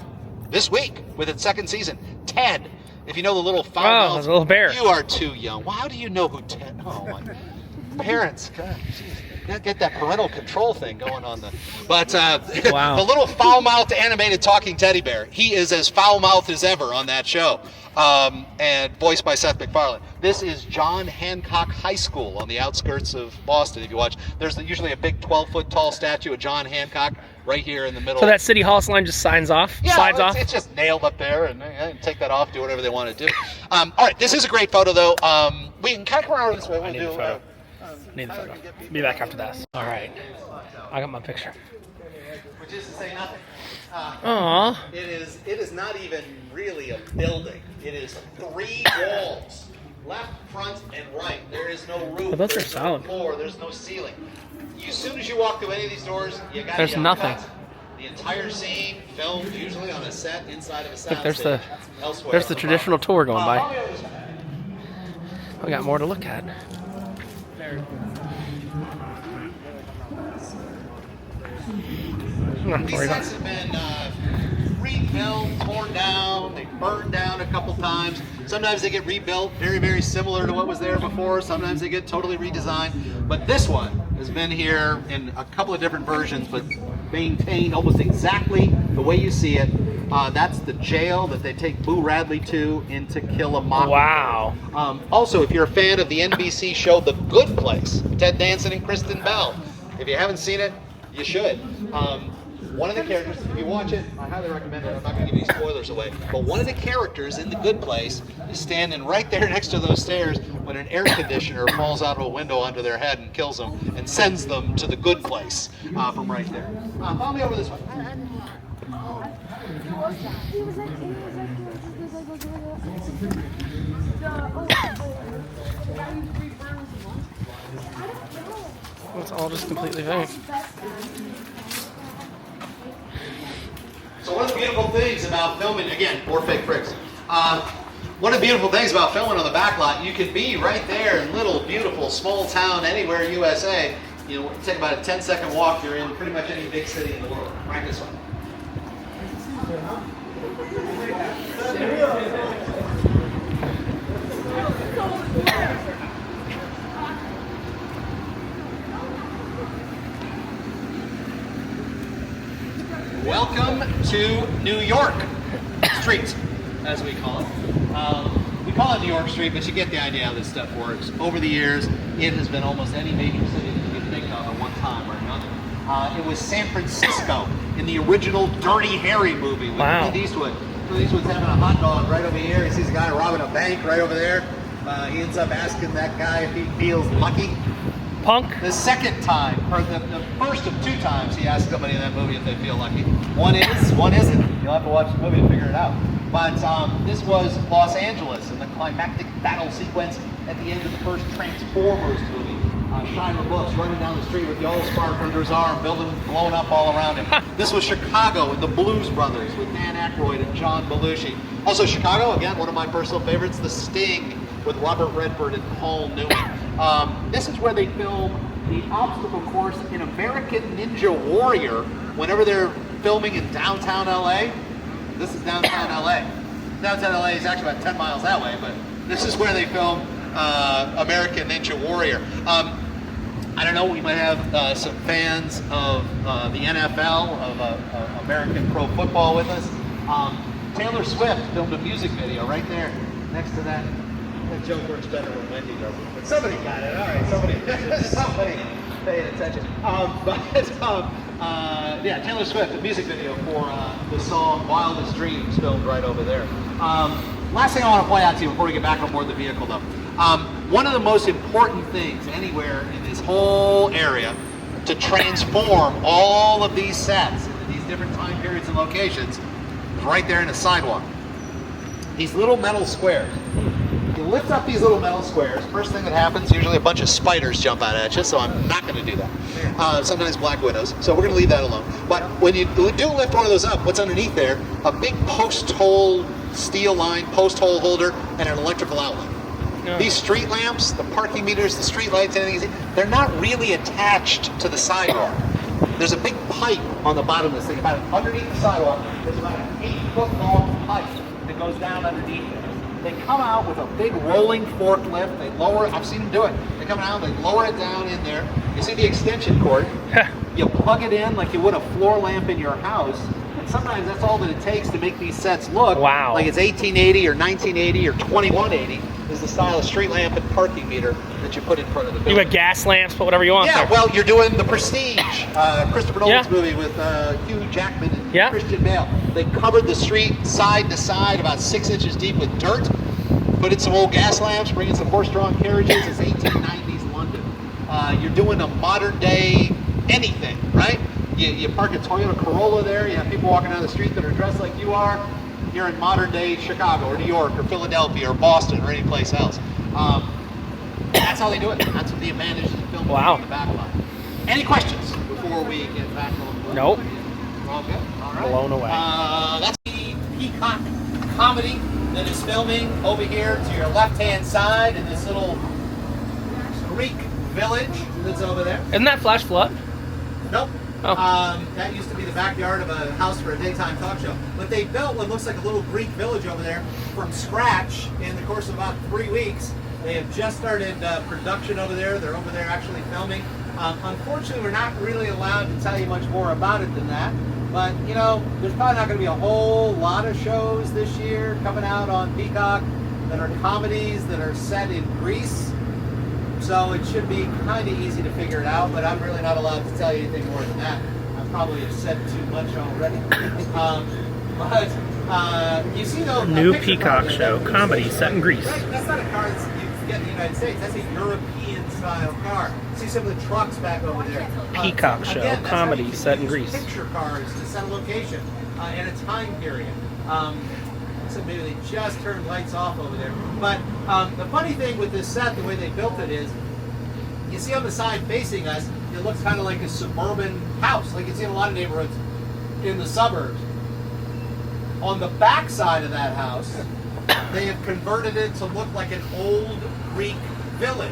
this week with its 2nd season, Ted. If you know the little foul-mouthed, the little bear. You are too young. Well, how do you know who Ted? Oh my parents, God, geez. Get that parental control thing going on. Wow. The little foul-mouthed animated talking teddy bear. He is as foul-mouthed as ever on that show, and voiced by Seth MacFarlane. This is John Hancock High School on the outskirts of Boston. If you watch, there's usually a big 12-foot tall statue of John Hancock right here in the middle. So that City Hall sign just slides off? It's just nailed up there, and take that off, do whatever they want to do. All right, this is a great photo, though. We can kind of come around this way. Need the photo. Need the photo. Be back after this. All right. I got my picture. Which is to say nothing. Aww. It is not even really a building. It is 3 walls, left, front, and right. There is no roof. But those are there's solid. No floor. There's no ceiling. As soon as you walk through any of these doors, you got There's nothing. The entire scene filmed usually on a set inside of a sound Look, stage. Elsewhere. there's the traditional tour going by. We got more to look at. These sets have been rebuilt, torn down, they burned down a couple times. Sometimes they get rebuilt, very, very similar to what was there before. Sometimes they get totally redesigned. But this one has been here in a couple of different versions, but maintained almost exactly the way you see it. That's the jail that they take Boo Radley to in To Kill a Mockingbird. Wow. Also, if you're a fan of the NBC show The Good Place, Ted Danson and Kristen Bell, if you haven't seen it, you should. One of the characters, if you watch it, I highly recommend it. I'm not going to give any spoilers away. But one of the characters in The Good Place is standing right there next to those stairs when an air conditioner falls out of a window onto their head and kills them and sends them to the good place from right there. Follow me over this way. It's all just completely fake. So one of the beautiful things about filming, again, more fake bricks. One of the beautiful things about filming on the backlot, you can be right there in little, beautiful, small town, anywhere USA. You know, take about a 10-second walk, you're in pretty much any big city in the world. Right this way. New York Street, as we call it. We call it New York Street, but you get the idea how this stuff works. Over the years, it has been almost any major city that you can think of at one time or another. It was San Francisco in the original Dirty Harry movie with Clint Eastwood. Clint Eastwood's having a hot dog right over here. He sees a guy robbing a bank right over there. He ends up asking that guy if he feels lucky. Punk? The second time, or the first of 2 times, he asks somebody in that movie if they feel lucky. One is, one isn't. You'll have to watch the movie to figure it out. But this was Los Angeles in the climactic battle sequence at the end of the first Transformers movie. Shia LaBeouf's running down the street with the old spark under his arm, blowing up all around him. This was Chicago with the Blues Brothers with Dan Aykroyd and John Belushi. Also Chicago, again, one of my personal favorites, The Sting with Robert Redford and Paul Newman. This is where they film the obstacle course in American Ninja Warrior whenever they're filming in downtown LA. This is downtown LA. Downtown LA is actually about 10 miles that way, but this is where they film American Ninja Warrior. I don't know, we might have some fans of the NFL, of American pro football with us. Taylor Swift filmed a music video right there next to that. That joke works better when Wendy does it. But somebody got it. All right, somebody paying attention. Yeah, Taylor Swift, the music video for the song Wildest Dreams, filmed right over there. Last thing I want to point out to you before we get back on board the vehicle, though. One of the most important things anywhere in this whole area to transform all of these sets into these different time periods and locations is right there in the sidewalk. These little metal squares. You lift up these little metal squares, first thing that happens, usually a bunch of spiders jump out at you, so I'm not going to do that. Sometimes black widows, so we're going to leave that alone. But when you do lift one of those up, what's underneath there? A big post hole, steel line post hole holder, and an electrical outlet. Yeah. These street lamps, the parking meters, the street lights, anything, they're not really attached to the sidewalk. There's a big pipe on the bottom of this thing, about underneath the sidewalk. There's about an 8-foot long pipe that goes down underneath it. They come out with a big rolling forklift. They lower it. I've seen them do it. They come out, they lower it down in there. You see the extension cord. You plug it in like you would a floor lamp in your house. And sometimes that's all that it takes to make these sets look like it's 1880 or 1980 or 2180 is the style of street lamp and parking meter that you put in front of the building. You got gas lamps, put whatever you want there. Well, you're doing The Prestige, Christopher Nolan's movie with Hugh Jackman and Christian Bale. They covered the street side to side about 6 inches deep with dirt, put in some old gas lamps, bring in some horse-drawn carriages. It's 1890s London. You're doing a modern day anything, right? You park a Toyota Corolla there, you have people walking down the street that are dressed like you are. You're in modern day Chicago or New York or Philadelphia or Boston or any place else. That's how they do it. That's what the advantage of the film in the backlot. Any questions before we get back on? Nope. We're all good? All right. Blown away. That's the Peacock comedy that is filming over here to your left-hand side in this little Greek village that's over there. Isn't that flash flood? Nope. Oh. That used to be the backyard of a house for a daytime talk show. But they built what looks like a little Greek village over there from scratch in the course of about 3 weeks. They have just started production over there. They're over there actually filming. Unfortunately, we're not really allowed to tell you much more about it than that. But, you know, there's probably not going to be a whole lot of shows this year coming out on Peacock that are comedies that are set in Greece. So it should be kind of easy to figure it out, but I'm really not allowed to tell you anything more than that. I probably have said too much already. You see those new Peacock show, comedy set in Greece. That's not a car that you get in the United States. That's a European-style car. See some of the trucks back over there. Peacock show, again, comedy set in Greece. Picture cars to set a location and a time period. So maybe they just turned lights off over there. But the funny thing with this set, the way they built it is, you see on the side facing us, it looks kind of like a suburban house, like you see in a lot of neighborhoods in the suburbs. On the back side of that house, they have converted it to look like an old Greek village.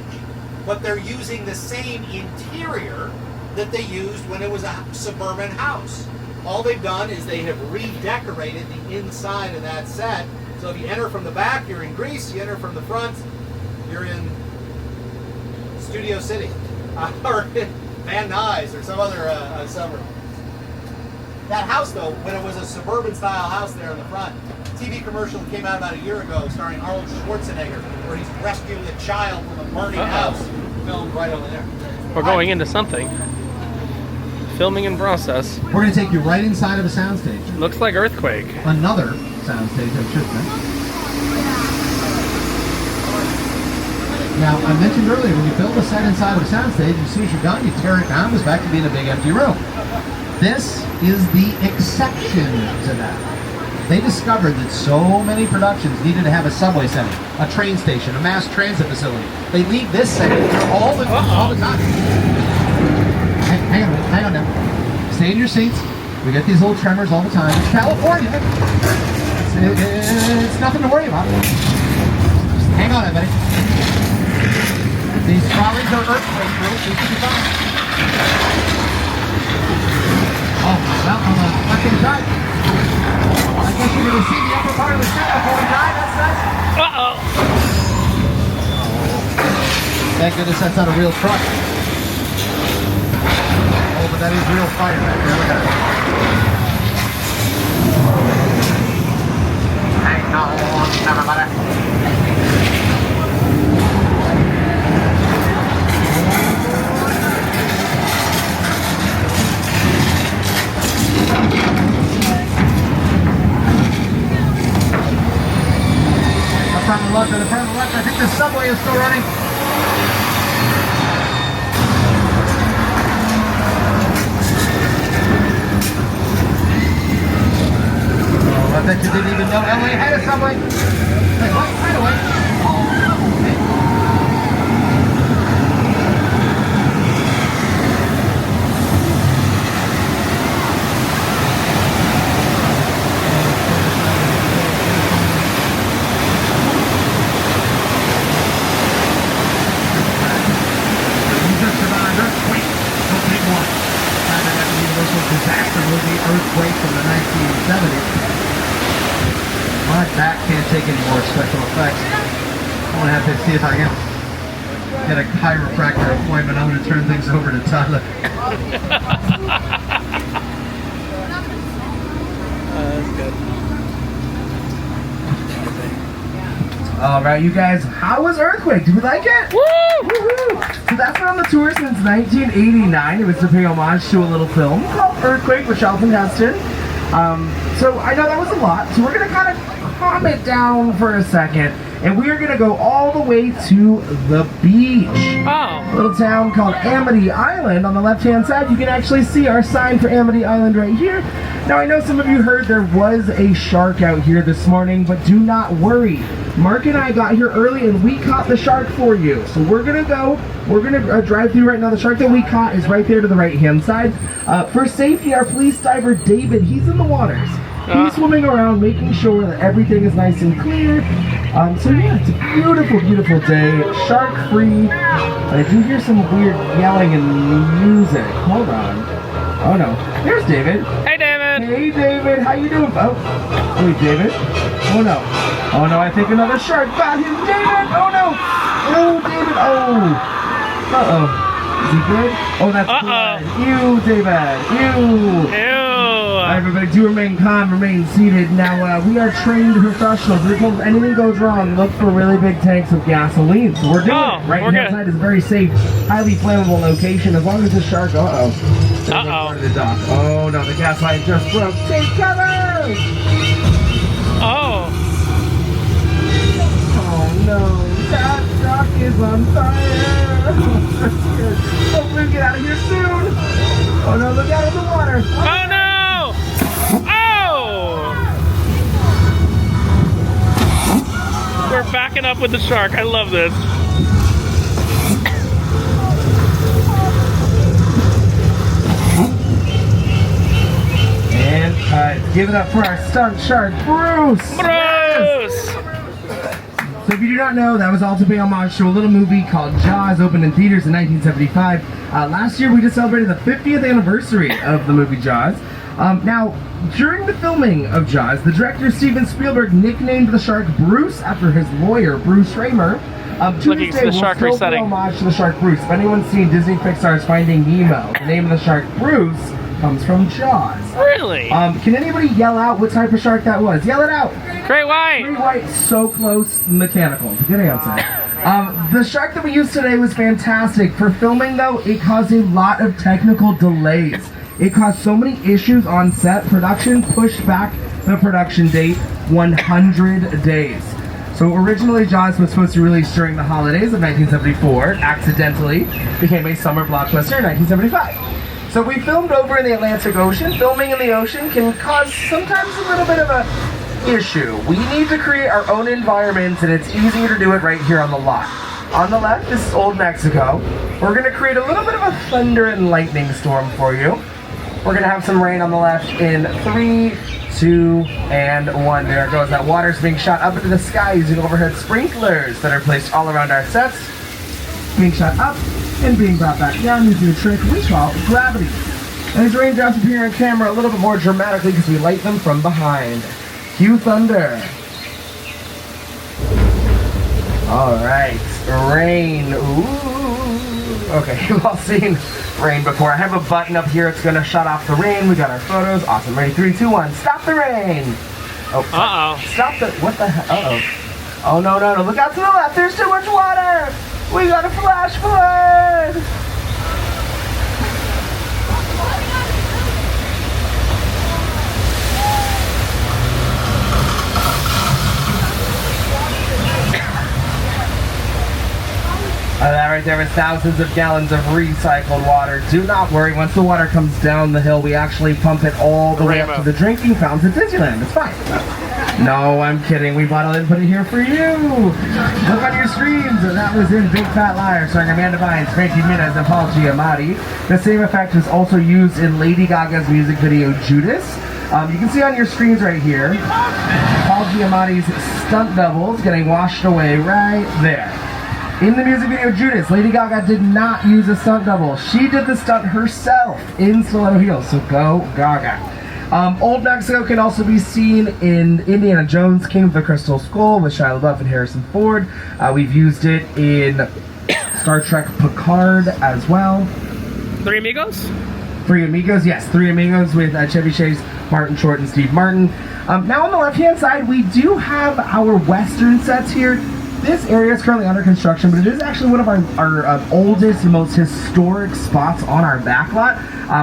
But they're using the same interior that they used when it was a suburban house. All they've done is they have redecorated the inside of that set. So if you enter from the back, you're in Greece. You enter from the front, you're in Studio City. Or Van Nuys or some other suburb. That house, though, when it was a suburban-style house there in the front, TV commercial that came out about a year ago starring Arnold Schwarzenegger, where he's rescuing a child from a burning house, filmed right over there. We're going into something. Filming in process. We're going to take you right inside of a soundstage. Looks like Earthquake. Another soundstage, I should say. Now, I mentioned earlier, when you build a set inside of a soundstage, as soon as you're done, you tear it down, it goes back to being a big empty room. This is the exception to that. They discovered that so many productions needed to have a subway center, a train station, a mass transit facility. They leave this setting here all the time. Hang on now. Stay in your seats. We get these little tremors all the time. It's California. It's nothing to worry about. Just hang on, everybody. These trolleys are earthquake proof. These should be fine. Oh, well, on the left-hand side. I guess you're going to see the upper part of the set before we die. That's nice. Uh-oh. Thank goodness that's not a real truck. Oh, but that is real fire back there. Look at it. Hang on, everybody. The front left, I think the subway is still running. Oh, I bet you didn't even know LA had a subway. Wait, what? Right away. Disaster movie, Earthquake from the 1970s. My back can't take any more special effects. I'm gonna have to see if I can get a chiropractor appointment. I'm gonna turn things over to Tyler. That's good. All right, you guys, how was Earthquake? Did we like it? Woo! Woo-hoo! So that's been on the tour since 1989. It was to pay homage to a little film called Earthquake with Charlton Heston. So I know that was a lot, so we're going to kind of calm it down for a second, and we are going to go all the way to the beach. Oh. A little town called Amity Island. On the left-hand side, you can actually see our sign for Amity Island right here. Now, I know some of you heard there was a shark out here this morning, but do not worry. Mark and I got here early and we caught the shark for you. So we're gonna drive through right now. The shark that we caught is right there to the right-hand side. For safety, our police diver, David, he's in the waters. He's swimming around, making sure that everything is nice and clear. So yeah, it's a beautiful, beautiful day. Shark-free. I do hear some weird yelling and music. Hold on. Oh no, there's David. Hey, David. Hey, David. How you doing? Oh, wait, David. Oh no. Oh no, I think another shark got him. David. Oh no. Oh, David. Oh. Uh-oh. Is he good? Oh, that's blood. Ew, David. Ew. Ew. All right, everybody, do remain calm, remain seated. Now, we are trained professionals. We're told if anything goes wrong, look for really big tanks of gasoline. So we're doing it. Right hand side is a very safe, highly flammable location. As long as the shark, uh-oh. Uh-oh. The dock. Oh, no, the gas line just broke. Take cover! Oh. Oh, no. That dock is on fire. Hopefully we get out of here soon. Oh, no, look out in the water. Oh, no. Oh. We're backing up with the shark. I love this. And give it up for our stunt shark, Bruce! Bruce! So if you do not know, that was all to pay homage to a little movie called Jaws, opened in theaters in 1975. Last year we just celebrated the 50th anniversary of the movie Jaws. Now, during the filming of Jaws, the director Steven Spielberg nicknamed the shark Bruce after his lawyer, Bruce Raymer. To Looking this day, to the we'll shark still pay resetting. homage to the shark Bruce. If anyone's seen Disney Pixar's Finding Nemo, the name of the shark Bruce comes from Jaws. Really? Can anybody yell out what type of shark that was? Yell it out. Great white. Great white, so close, mechanical. Good answer. The shark that we used today was fantastic. For filming though, it caused a lot of technical delays. It caused so many issues on set. Production pushed back the production date 100 days. So originally Jaws was supposed to release during the holidays of 1974, accidentally became a summer blockbuster in 1975. So we filmed over in the Atlantic Ocean. Filming in the ocean can cause sometimes a little bit of a issue. We need to create our own environments, and it's easier to do it right here on the lot. On the left, this is Old Mexico. We're gonna create a little bit of a thunder and lightning storm for you. We're gonna have some rain on the left in 3, 2, and 1. There it goes. That water's being shot up into the sky using overhead sprinklers that are placed all around our sets. Being shot up and being brought back down using a trick we call gravity. And these raindrops appear on camera a little bit more dramatically because we light them from behind. Cue thunder. Alright, rain. Ooh. Okay, you've all seen rain before. I have a button up here. It's going to shut off the rain. We got our photos. Awesome. Ready? 3, 2, 1. Stop the rain. Oh. Uh-oh. Stop the... What the hell? Uh-oh. Oh, no, no, no. Look out to the left. There's too much water. We got a flash flood. That right there is thousands of gallons of recycled water. Do not worry, once the water comes down the hill, we actually pump it all the way up to the drinking fountains at Disneyland. It's fine. No, I'm kidding. We bottled it and put it here for you. Look on your screens. That was in Big Fat Liar, starring Amanda Bynes, Frankie Muniz, and Paul Giamatti. The same effect was also used in Lady Gaga's music video, Judas. You can see on your screens right here, Paul Giamatti's stunt doubles getting washed away right there. In the music video Judas, Lady Gaga did not use a stunt double. She did the stunt herself in stiletto heels, so go Gaga. Old Mexico can also be seen in Indiana Jones, King of the Crystal Skull with Shia LaBeouf and Harrison Ford. We've used it in Star Trek Picard as well. Three Amigos? Three Amigos, yes. Three Amigos with Chevy Chase, Martin Short, and Steve Martin. Now on the left-hand side, we do have our Western sets here. This area is currently under construction, but it is actually one of our oldest and most historic spots on our backlot.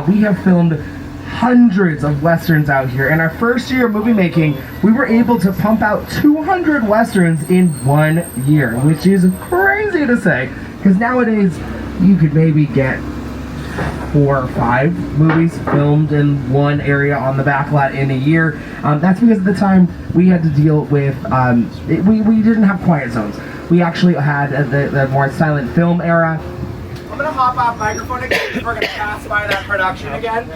We have filmed hundreds of Westerns out here. In our first year of movie making, we were able to pump out 200 Westerns in 1 year, which is crazy to say, because nowadays you could maybe get 4 or 5 movies filmed in one area on the backlot in a year. That's because at the time we had to deal with, we didn't have quiet zones. We actually had the more silent film era. I'm going to hop off microphone again because we're going to pass by that production again.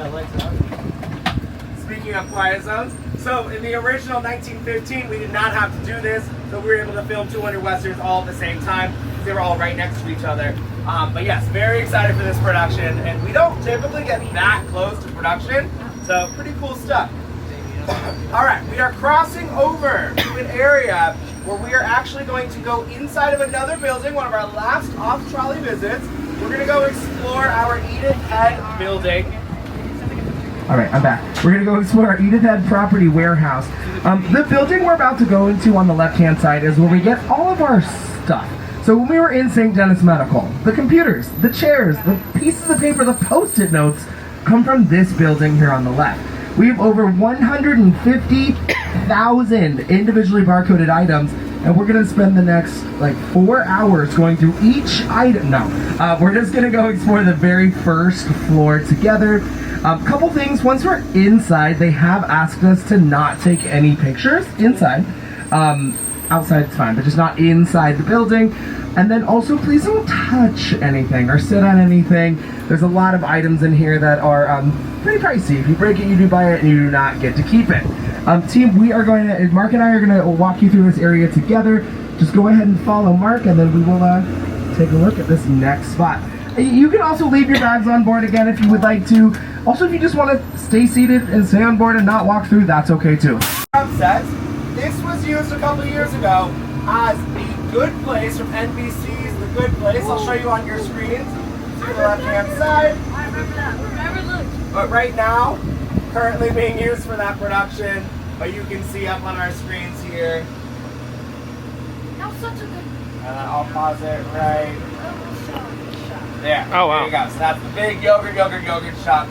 Speaking of quiet zones, so in the original 1915 we did not have to do this, so we were able to film 200 Westerns all at the same time. They were all right next to each other. But yes, very excited for this production, and we don't typically get that close to production, so pretty cool stuff. Alright, we are crossing over to an area where we are actually going to go inside of another building, one of our last off-trolley visits. We're going to go explore our Edith Head building. Alright, I'm back. We're going to go explore our Edith Head property warehouse. The building we're about to go into on the left-hand side is where we get all of our stuff. So when we were in St. Dennis Medical, the computers, the chairs, the pieces of paper, the Post-it notes come from this building here on the left. We have over 150,000 individually barcoded items, and we're going to spend the next 4 hours going through each item. No, we're just going to go explore the very first floor together. Couple things, once we're inside, they have asked us to not take any pictures inside. Outside it's fine, but just not inside the building. And then also, please don't touch anything or sit on anything. There's a lot of items in here that are pretty pricey. If you break it, you do buy it, and you do not get to keep it. Team, Mark and I are going to walk you through this area together. Just go ahead and follow Mark, and then we will take a look at this next spot. You can also leave your bags on board again if you would like to. Also, if you just want to stay seated and stay on board and not walk through, that's okay too. This was used a couple years ago as The Good Place from NBC's The Good Place. I'll show you on your screens. To the left-hand side. I remember that. Remember, look. But right now, currently being used for that production, but you can see up on our screens here. That was such a good I'll pause it right there. Oh, wow. There you go. So that's the big yogurt shot.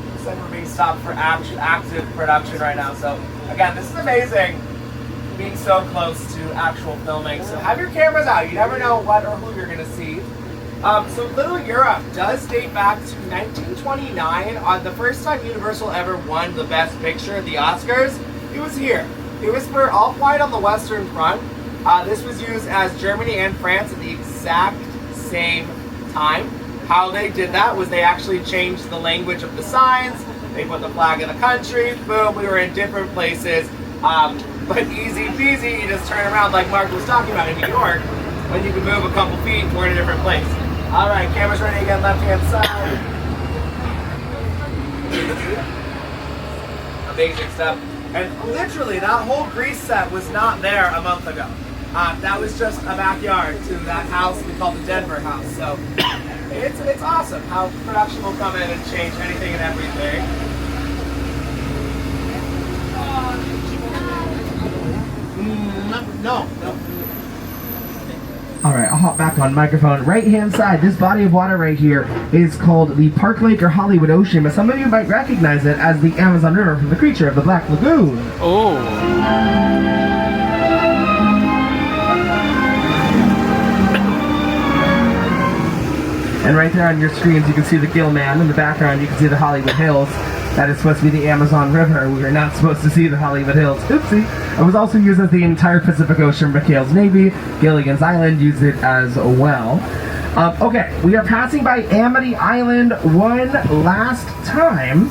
Looks like we're being stopped for active production right now. So again, this is amazing, being so close to actual filming. So have your cameras out. You never know what or who you're going to see. So Little Europe does date back to 1929. The first time Universal ever won the Best Picture at the Oscars, it was here. It was for All Quiet on the Western Front. This was used as Germany and France at the exact same time. How they did that was they actually changed the language of the signs. They put the flag of the country. Boom, we were in different places. But easy peasy, you just turn around like Mark was talking about in New York, when you can move a couple feet and we're in a different place. All right, camera's ready again, left-hand side. Amazing stuff. And literally, that whole grease set was not there a month ago. That was just a backyard to that house we call the Denver house. So it's awesome how production will come in and change anything and everything. No. All right, I'll hop back on microphone. Right-hand side, this body of water right here is called the Park Lake or Hollywood Ocean, but some of you might recognize it as the Amazon River from the creature of the Black Lagoon. Oh. And right there on your screens, you can see the Gill Man. In the background, you can see the Hollywood Hills. That is supposed to be the Amazon River. We are not supposed to see the Hollywood Hills. Oopsie. It was also used as the entire Pacific Ocean for McHale's Navy. Gilligan's Island used it as well. Okay, we are passing by Amity Island one last time.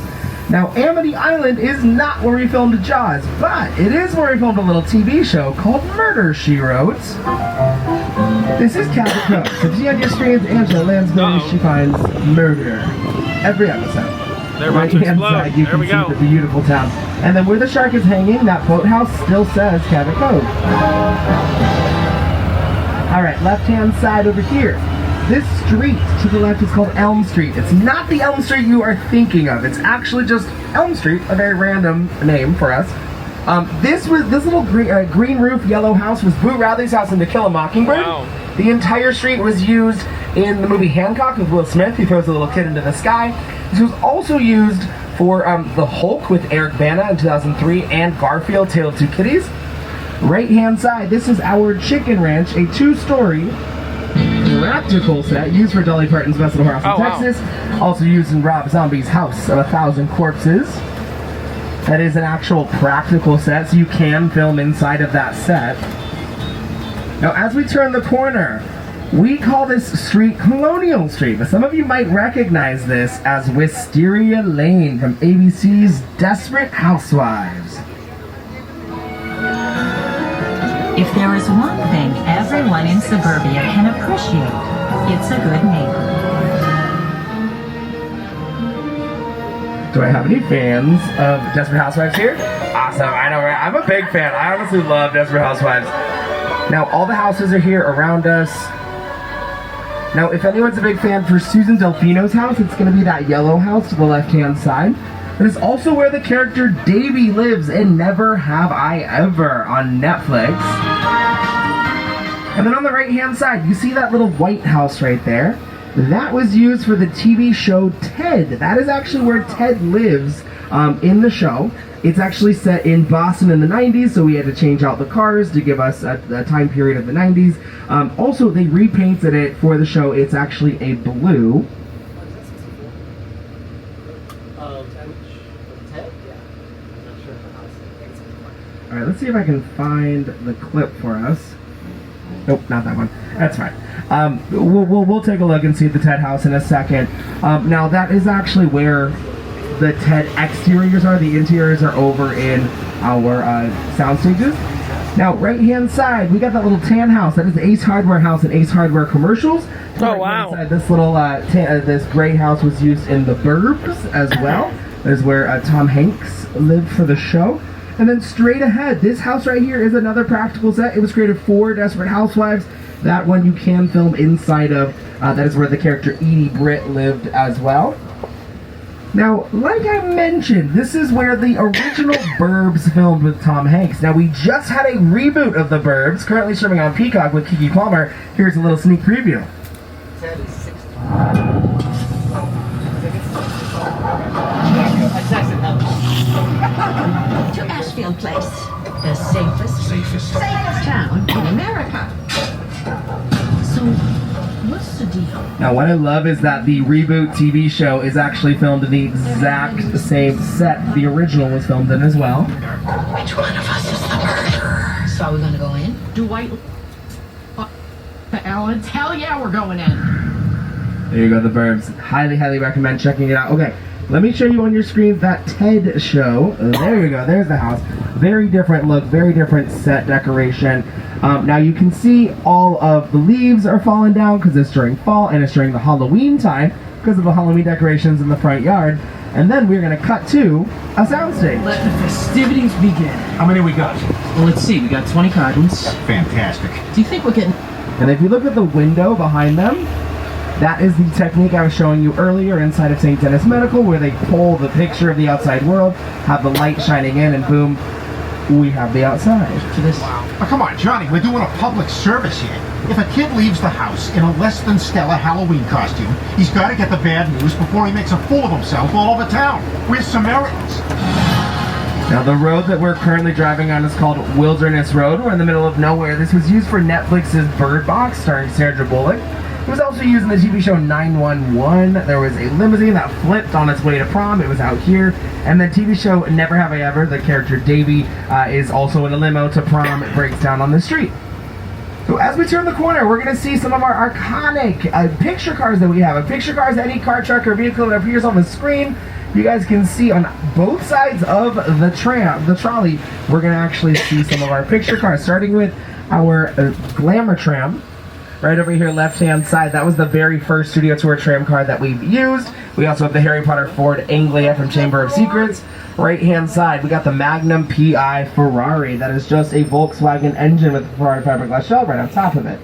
Now, Amity Island is not where we filmed Jaws, but it is where we filmed a little TV show called Murder, She Wrote. This is Cabot Cove. So see on your screens, Angela Lansbury, she finds murder every episode. They're about to Right-hand explode. side, you There can we see go. the beautiful town. And then where the shark is hanging, that boathouse still says Cabot Cove. All right, left-hand side over here. This street to the left is called Elm Street. It's not the Elm Street you are thinking of. It's actually just Elm Street, a very random name for us. This little green roof, yellow house was Boo Radley's house in To Kill a Mockingbird. Wow. The entire street was used in the movie Hancock with Will Smith. He throws a little kid into the sky. This was also used for The Hulk with Eric Bana in 2003 and Garfield, Tale of Two Kitties. Right-hand side, this is our chicken ranch, a two-story practical set used for Dolly Parton's Best Little House in Oh, wow. Texas. Also used in Rob Zombie's House of 1,000 Corpses. That is an actual practical set, so you can film inside of that set. Now, as we turn the corner, we call this street Colonial Street, but some of you might recognize this as Wisteria Lane from ABC's Desperate Housewives. If there is one thing everyone in suburbia can appreciate, it's a good neighbor. Do I have any fans of Desperate Housewives here? Awesome, I know, right? I'm a big fan. I honestly love Desperate Housewives. Now, all the houses are here around us. Now, if anyone's a big fan for Susan Delfino's house, it's going to be that yellow house to the left-hand side. It is also where the character Davy lives in Never Have I Ever on Netflix. And then on the right-hand side, you see that little white house right there? That was used for the TV show Ted. That is actually where Ted lives in the show. It's actually set in Boston in the 90s, so we had to change out the cars to give us a time period of the 90s. Also, they repainted it for the show. It's actually a blue. All right, let's see if I can find the clip for us. Nope, not that one. That's fine. We'll take a look and see the Ted house in a second. Now, that is actually where the Ted exteriors are. The interiors are over in our sound stages. Now, right-hand side, we got that little tan house. That is the Ace Hardware house and Ace Hardware commercials. Oh, wow. Side, this little this gray house was used in The Burbs as well. That is where Tom Hanks lived for the show. And then straight ahead, this house right here is another practical set. It was created for Desperate Housewives. That one you can film inside of. That is where the character Edie Britt lived as well. Now, like I mentioned, this is where the original Burbs filmed with Tom Hanks. Now, we just had a reboot of the Burbs, currently streaming on Peacock with Keke Palmer. Here's a little sneak preview. To Ashfield Place, the safest town in America. So, what's the deal? Now, what I love is that the reboot TV show is actually filmed in the exact same set the original was filmed in as well. Which one of us is the murderer? So, are we gonna go in? Dwight. Alan, hell yeah, we're going in. There you go, the Burbs. Highly, highly recommend checking it out. Okay, let me show you on your screen that TED show. There you go, there's the house. Very different look, very different set decoration. Now you can see all of the leaves are falling down because it's during fall and it's during the Halloween time because of the Halloween decorations in the front yard. And then we're gonna cut to a soundstage. Let the festivities begin. How many we got? Well, let's see. We got 20 cartons. Fantastic. Do you think we're getting... And if you look at the window behind them, that is the technique I was showing you earlier inside of St. Denis Medical, where they pull the picture of the outside world, have the light shining in, and boom, we have the outside. to this? Oh, come on, Johnny, we're doing a public service here. If a kid leaves the house in a less than stellar Halloween costume, he's got to get the bad news before he makes a fool of himself all over town. We're Samaritans. Now the road that we're currently driving on is called Wilderness Road. We're in the middle of nowhere. This was used for Netflix's Bird Box, starring Sandra Bullock. It was also used in the TV show 911. There was a limousine that flipped on its way to prom. It was out here. And the TV show Never Have I Ever, the character Davy is also in a limo to prom. It breaks down on the street. So as we turn the corner, we're going to see some of our iconic picture cars that we have. A picture car is any car, truck, or vehicle that appears on the screen. You guys can see on both sides of the trolley, we're going to actually see some of our picture cars, starting with our Glamour tram. Right over here, left-hand side, that was the very first studio tour tram car that we've used. We also have the Harry Potter Ford Anglia from Chamber of Secrets. Right-hand side, we got the Magnum PI Ferrari. That is just a Volkswagen engine with a Ferrari fiberglass shell right on top of it.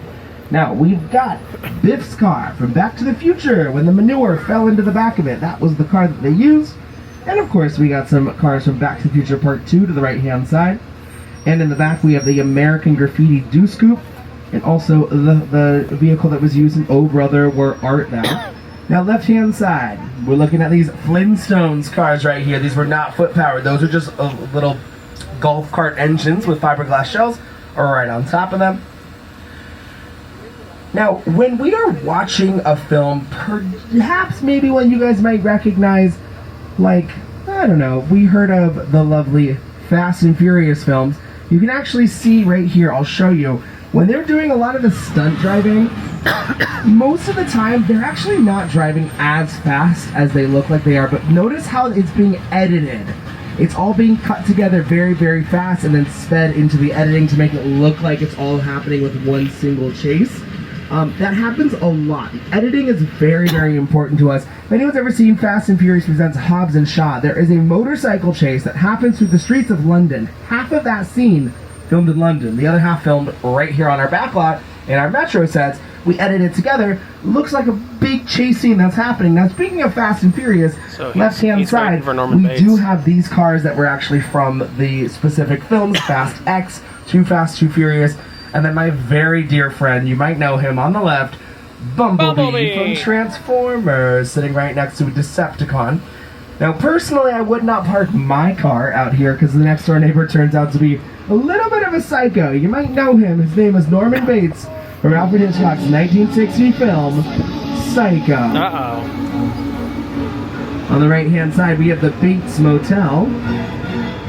Now, we've got Biff's car from Back to the Future when the manure fell into the back of it. That was the car that they used. And of course, we got some cars from Back to the Future Part 2 to the right-hand side. And in the back, we have the American Graffiti Deuce Coupe. And also the vehicle that was used in Oh Brother, Where Art Thou? Now, left-hand side, we're looking at these Flintstones cars right here. These were not foot-powered. Those are just little golf cart engines with fiberglass shells right on top of them. Now, when we are watching a film, perhaps maybe one you guys might recognize, like, I don't know, we heard of the lovely Fast and Furious films. You can actually see right here, I'll show you, when they're doing a lot of the stunt driving, most of the time, they're actually not driving as fast as they look like they are, but notice how it's being edited. It's all being cut together very, very fast and then sped into the editing to make it look like it's all happening with one single chase. That happens a lot. Editing is very, very important to us. If anyone's ever seen Fast and Furious Presents Hobbs and Shaw, there is a motorcycle chase that happens through the streets of London. Half of that scene filmed in London. The other half filmed right here on our backlot in our Metro sets. We edited together. Looks like a big chase scene that's happening. Now, speaking of Fast and Furious, left-hand side, we do have these cars that were actually from the specific films, Fast X, Too Fast, Too Furious, and then my very dear friend, you might know him on the left, Bumblebee from Transformers, sitting right next to a Decepticon. Now, personally, I would not park my car out here because the next door neighbor turns out to be a little bit of a psycho. You might know him. His name is Norman Bates from Alfred Hitchcock's 1960 film, Psycho. On the right-hand side, we have the Bates Motel.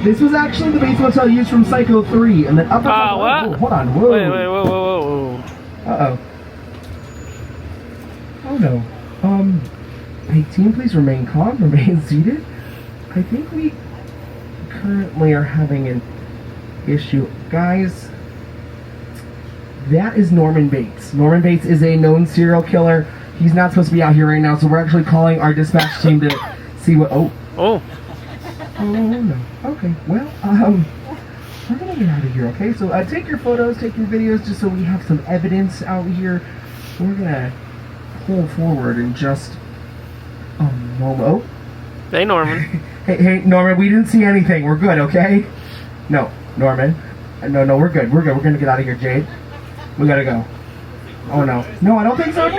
This was actually the Bates Motel used from Psycho 3. And then up above... what? Oh, hold on. Whoa. Wait, whoa. Uh-oh. Oh, no. 18, please remain calm, remain seated. I think we currently are having an issue. Guys, that is Norman Bates. Norman Bates is a known serial killer. He's not supposed to be out here right now, so we're actually calling our dispatch team to see what... Oh, no. Okay, well, we're gonna get out of here, okay? So take your photos, take your videos, just so we have some evidence out here. We're gonna pull forward in just a moment. Oh, Hey, Norman. Hey, Norman, we didn't see anything. We're good, okay? No, Norman. No, we're good. We're good. We're gonna get out of here, Jade. We gotta go. Oh, no. No, I don't think so. No.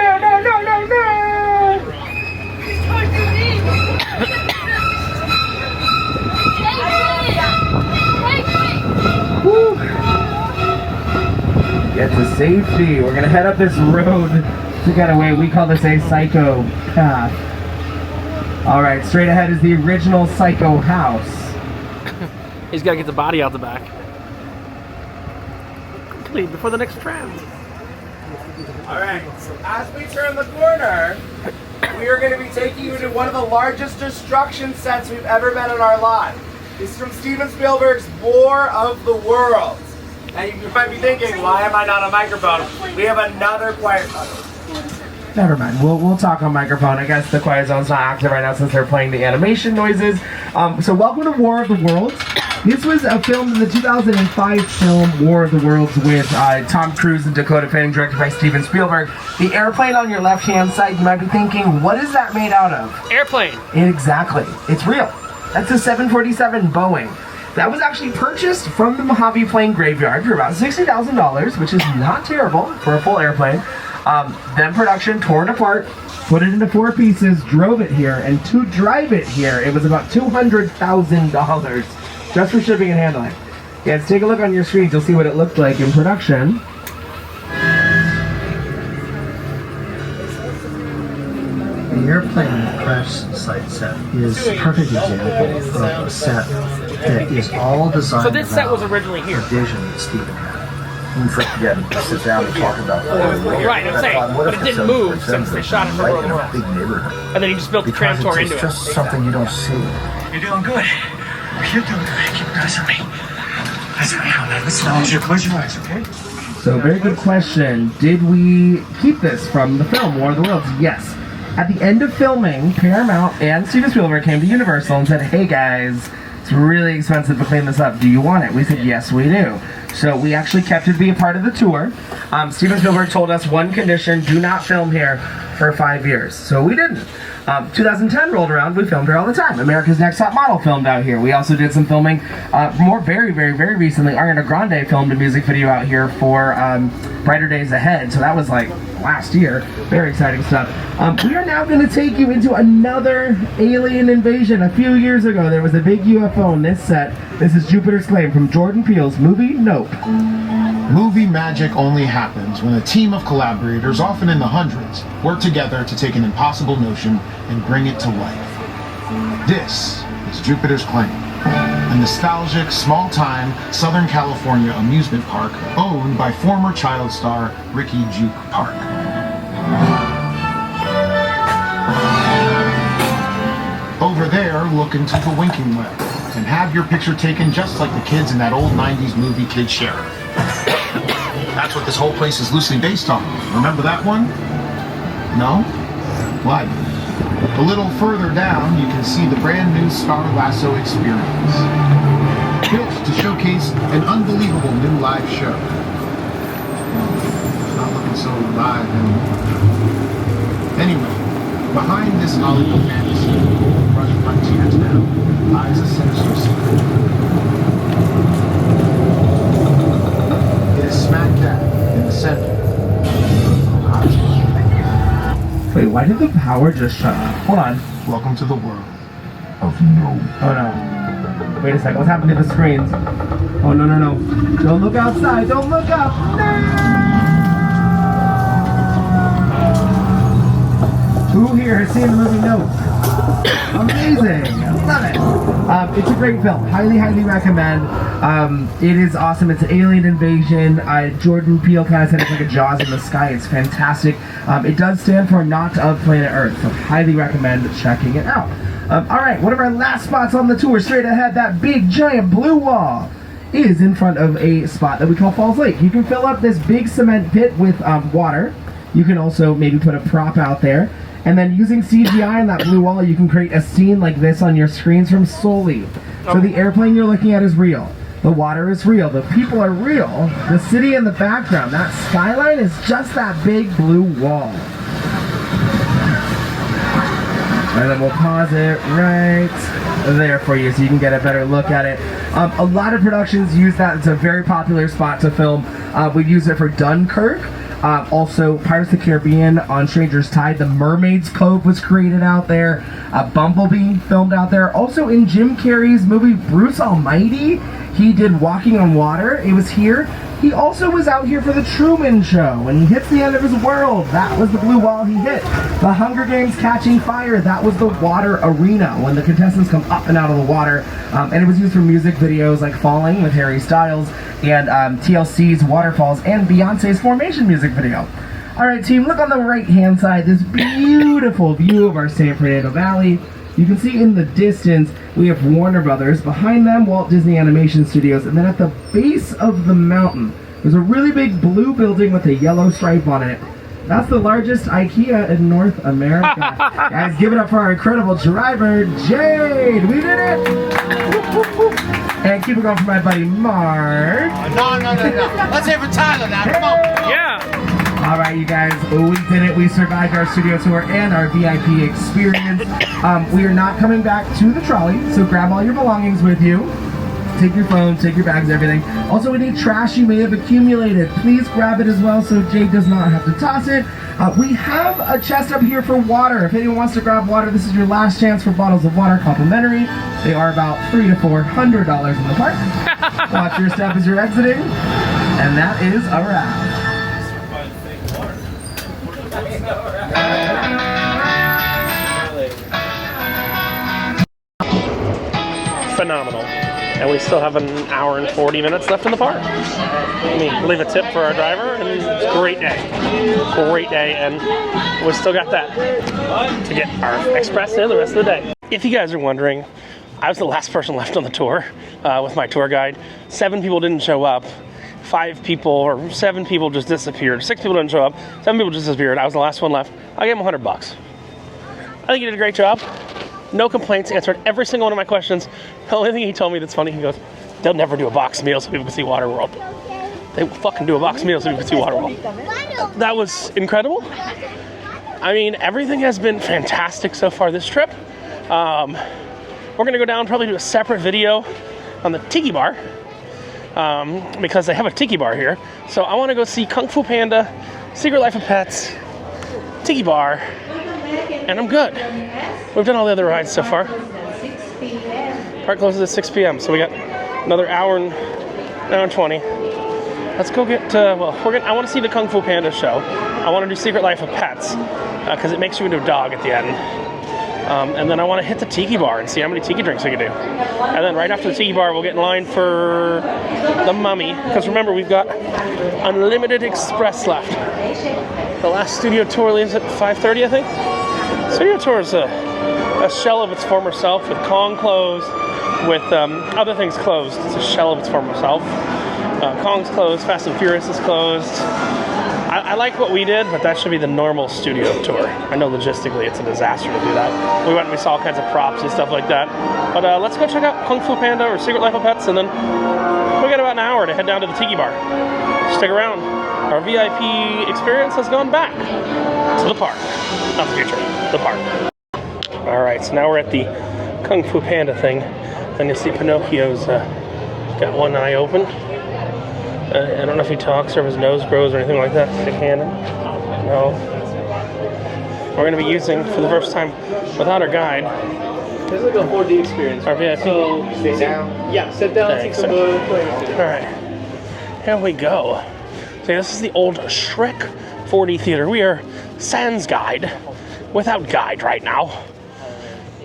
Woo. Get to safety. We're gonna head up this road to get away. We call this a psycho path. Alright, straight ahead is the original Psycho house. He's got to get the body out the back. Quickly, before the next tram. Alright, so as we turn the corner, we are going to be taking you to one of the largest destruction sets we've ever been in our lives. This is from Steven Spielberg's War of the Worlds. And you might be thinking, why am I not on microphone? We have another quiet zone. Never mind. We'll talk on microphone. I guess the quiet zone's not active right now since they're playing the animation noises. So welcome to War of the Worlds. This was filmed in the 2005 film War of the Worlds with Tom Cruise and Dakota Fanning, directed by Steven Spielberg. The airplane on your left-hand side, you might be thinking, what is that made out of? Airplane. Exactly. It's real. That's a 747 Boeing. That was actually purchased from the Mojave Plane Graveyard for about $60,000, which is not terrible for a full airplane. Then production tore it apart, put it into 4 pieces, drove it here, and to drive it here, it was about $200,000 just for shipping and handling. Yeah, let's take a look on your screens. You'll see what it looked like in production. The airplane crash site set is a perfect example of a set that is all designed So this set was around originally here. the vision that Steven had. We forget to sit down and talk about Right, I'm saying, but it didn't move since they shot it for World War. big neighborhood. And then he just built the tram tour into It's it. just something you don't see. You're doing good. You're doing good. Keep your eyes on me. Eyes on me. Listen, I want you to close your eyes, okay? So, very good question. Did we keep this from the film War of the Worlds? Yes. At the end of filming, Paramount and Steven Spielberg came to Universal and said, hey guys, it's really expensive to clean this up. Do you want it? We said, yes, we do. So we actually kept it to be a part of the tour. Steven Spielberg told us one condition, do not film here for 5 years. So we didn't. 2010 rolled around, we filmed here all the time. America's Next Top Model filmed out here. We also did some filming very recently. Ariana Grande filmed a music video out here for Brighter Days Ahead. So that was like last year. Very exciting stuff. We are now going to take you into another alien invasion. A few years ago, there was a big UFO on this set. This is Jupiter's Claim from Jordan Peele's movie Nope. Movie magic only happens when a team of collaborators, often in the hundreds, work together to take an impossible notion and bring it to life. This is Jupiter's Claim, a nostalgic, small-time Southern California amusement park owned by former child star Ricky Juke Park. Over there, look into the winking well and have your picture taken just like the kids in that old 90s movie Kid Sheriff. That's what this whole place is loosely based on. Remember that one? No? What? A little further down, you can see the brand new Star Lasso experience. Built to showcase an unbelievable new live show. Not looking so live anymore. Anyway, behind this Hollywood fantasy, rush frontier town, lies a sinister secret. It is smack dab in the center of Housewives. Wait, why did the power just shut off? Hold on. Welcome to the world Of no. Oh no. Wait a second, what's happening to the screens? Oh no. Don't look outside, don't look up! No! Who here has seen the movie Nope? Amazing! I love it! It's a great film. Highly recommend. It is awesome. It's an alien invasion. Jordan Peele kind of said it's like a Jaws in the sky. It's fantastic. It does stand for Not of Planet Earth, so highly recommend checking it out. Alright, one of our last spots on the tour, straight ahead, that big giant blue wall is in front of a spot that we call Falls Lake. You can fill up this big cement pit with water. You can also maybe put a prop out there. And then using CGI on that blue wall, you can create a scene like this on your screens from Sully. So the airplane you're looking at is real. The water is real. The people are real. The city in the background, that skyline is just that big blue wall. And then we'll pause it right there for you so you can get a better look at it. A lot of productions use that. It's a very popular spot to film. We've used it for Dunkirk. Also, Pirates of the Caribbean on Stranger's Tide. The Mermaid's Cove was created out there. Bumblebee filmed out there. Also in Jim Carrey's movie Bruce Almighty, he did Walking on Water. It was here. He also was out here for The Truman Show. When he hits the end of his world, that was the blue wall he hit. The Hunger Games Catching Fire, that was the water arena when the contestants come up and out of the water. And it was used for music videos like Falling with Harry Styles and TLC's Waterfalls and Beyonce's Formation music video. All right, team, look on the right-hand side, this beautiful view of our San Fernando Valley. You can see in the distance, we have Warner Brothers. Behind them, Walt Disney Animation Studios. And then at the base of the mountain, there's a really big blue building with a yellow stripe on it. That's the largest IKEA in North America. Guys, give it up for our incredible driver, Jade. We did it! And keep it going for my buddy, Mark. No. Let's hear for Tyler now. Come on. Yeah. All right, you guys, we did it. We survived our studio tour and our VIP experience. We are not coming back to the trolley, so grab all your belongings with you. Take your phone, take your bags, everything. Also, any trash you may have accumulated, please grab it as well so Jade does not have to toss it. We have a chest up here for water. If anyone wants to grab water, this is your last chance for bottles of water complimentary. They are about $300 to $400 in the park. Watch your step as you're exiting. And that is a wrap. Phenomenal. And we still have an hour and 40 minutes left in the park. I mean, leave a tip for our driver, and it's a great day. Great day, and we still got that to get our express in the rest of the day. If you guys are wondering, I was the last person left on the tour with my tour guide. 7 people didn't show up. 5 people or 7 people just disappeared. 6 people didn't show up. 7 people just disappeared. I was the last one left. I gave him $100. I think he did a great job. No complaints. Answered every single one of my questions. The only thing he told me that's funny, he goes, they'll never do a box meal so people can see Waterworld. They will fucking do a box meal so people can see Waterworld. That was incredible. I mean, everything has been fantastic so far this trip. We're gonna go down, probably do a separate video on the Tiki Bar. Because they have a Tiki Bar here. So I want to go see Kung Fu Panda, Secret Life of Pets, Tiki Bar, and I'm good. We've done all the other rides so far. Park closes at 6 p.m. So we got another hour and 20. Let's go get, I want to see the Kung Fu Panda show. I want to do Secret Life of Pets, because it makes you into a dog at the end. And then I want to hit the Tiki Bar and see how many Tiki drinks we can do. And then right after the Tiki Bar, we'll get in line for the Mummy. Because remember, we've got unlimited express left. The last studio tour leaves at 5:30, I think. Studio tour is a shell of its former self, with Kong closed, with other things closed. It's a shell of its former self. Kong's closed, Fast and Furious is closed. I like what we did, but that should be the normal studio tour. I know logistically it's a disaster to do that. We went and we saw all kinds of props and stuff like that. But let's go check out Kung Fu Panda or Secret Life of Pets, and then we got about an hour to head down to the Tiki Bar. Stick around. Our VIP experience has gone back to the park. Not the future, the park. All right, so now we're at the Kung Fu Panda thing. And you see Pinocchio's got one eye open. I don't know if he talks or if his nose grows or anything like that. Stick hand in. No. We're going to be using, for the first time, without our guide. This is like a 4D experience. Our VIP. So, sit down. Yeah, sit down. Take some Alright. Here we go. So this is the old Shrek 4D theater. We are sans guide. Without guide right now.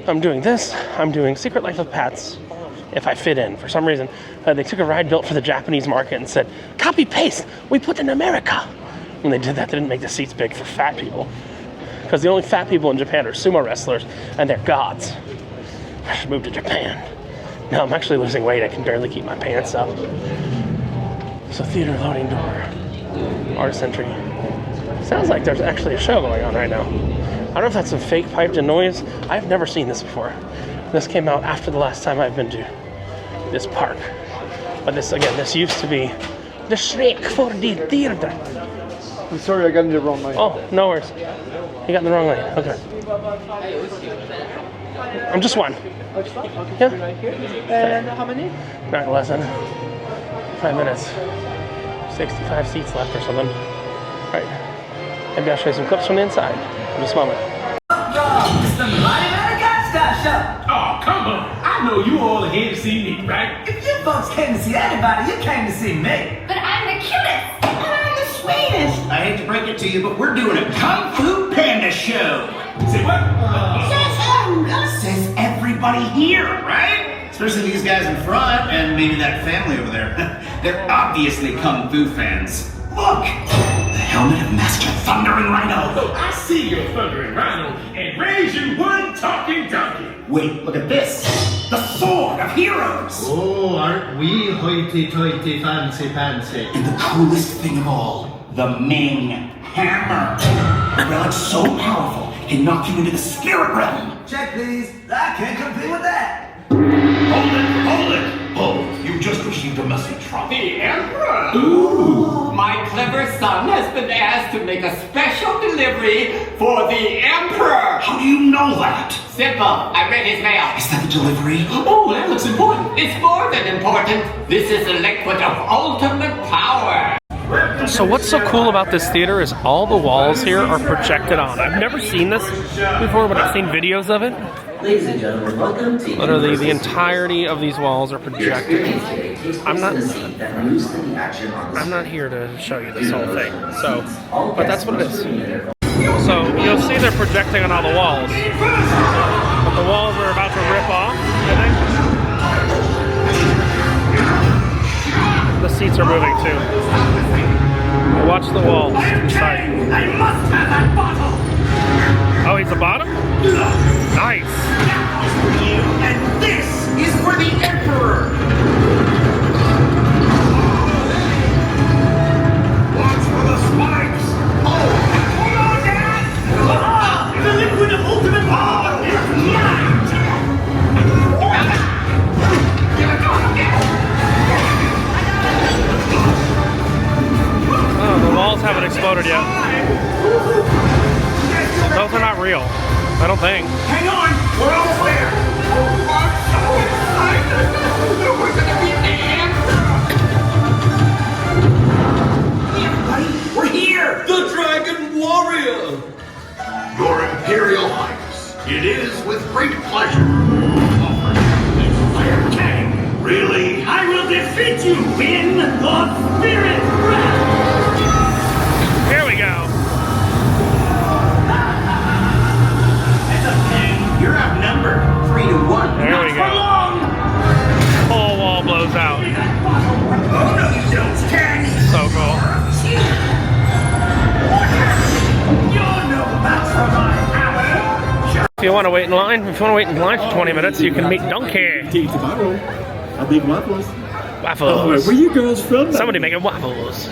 I'm doing this. I'm doing Secret Life of Pets. If I fit in. For some reason, they took a ride built for the Japanese market and said, copy paste, we put in America. When they did that, they didn't make the seats big for fat people. Because the only fat people in Japan are sumo wrestlers, and they're gods. I should move to Japan. No, I'm actually losing weight. I can barely keep my pants up. So theater loading door. Artist entry. Sounds like there's actually a show going on right now. I don't know if that's some fake piped in noise. I've never seen this before. This came out after the last time I've been to this park. But this, again, this used to be the Shrek 4D theater. I'm sorry, I got in the wrong lane. Oh, no worries. You got in the wrong lane. Okay. I'm just one. Yeah. And how many? Not less than 5 minutes. 65 seats left or something. Right. Maybe I'll show you some clips from the inside in just a moment. Oh, come on. I know you all are here to see me, right? If you folks came to see anybody, you came to see me. But I'm the cutest. I'm the sweetest. I hate to break it to you, but we're doing a Kung Fu Panda show. Say what? Says everybody here, right? Especially these guys in front and maybe that family over there. They're obviously Kung Fu fans. Look! The helmet of Master Thundering Rhino. Oh, I see your Thundering Rhino and raise you one talking donkey. Wait, look at this. The Sword of Heroes. Oh, aren't we hoity-toity fancy? And the coolest thing of all, the Ming Hammer. A relic so powerful, it can knock you into the spirit realm. Check these. I can't compete with that. Hold it! Oh, you just received a message from The Emperor! Ooh. My clever son has been asked to make a special delivery for the Emperor! How do you know that? Simple. I read his mail. Is that the delivery? Oh, that looks important. It's more than important. This is a liquid of ultimate power. So what's so cool about this theater is all the walls here are projected on. I've never seen this before, but I've seen videos of it. Ladies and gentlemen, welcome to Literally, the entirety of these walls are projected. I'm not here to show you this whole thing. So, but that's what it is. So you'll see they're projecting on all the walls. But the walls are about to rip off, I think. The seats are moving too. Watch the walls inside. I must have that bottle. Oh, he's the bottom? Nice. That is for you, and this is for the Emperor. Watch for the spikes! Oh, hold on, Dad! Ah, the liquid of ultimate power is mine! Oh, the walls haven't exploded yet. Those are not real. I don't think. Hang on, we're almost there. Oh, I'm so excited! We're gonna be the Emperor! Hey, everybody, we're here! The Dragon Warrior! Your Imperial Highness, it is with great pleasure. Fire King! Really? I will defeat you in the spirit realm! Here we go. You're outnumbered 3-1. There we go. Whole wall blows out. Oh no, you don't, King! So cool. You're no match for my power! If you want to wait in line, for 20 minutes, you can meet Donkey. Tomorrow, I make waffles. Waffles. Where you girls from? Somebody making waffles.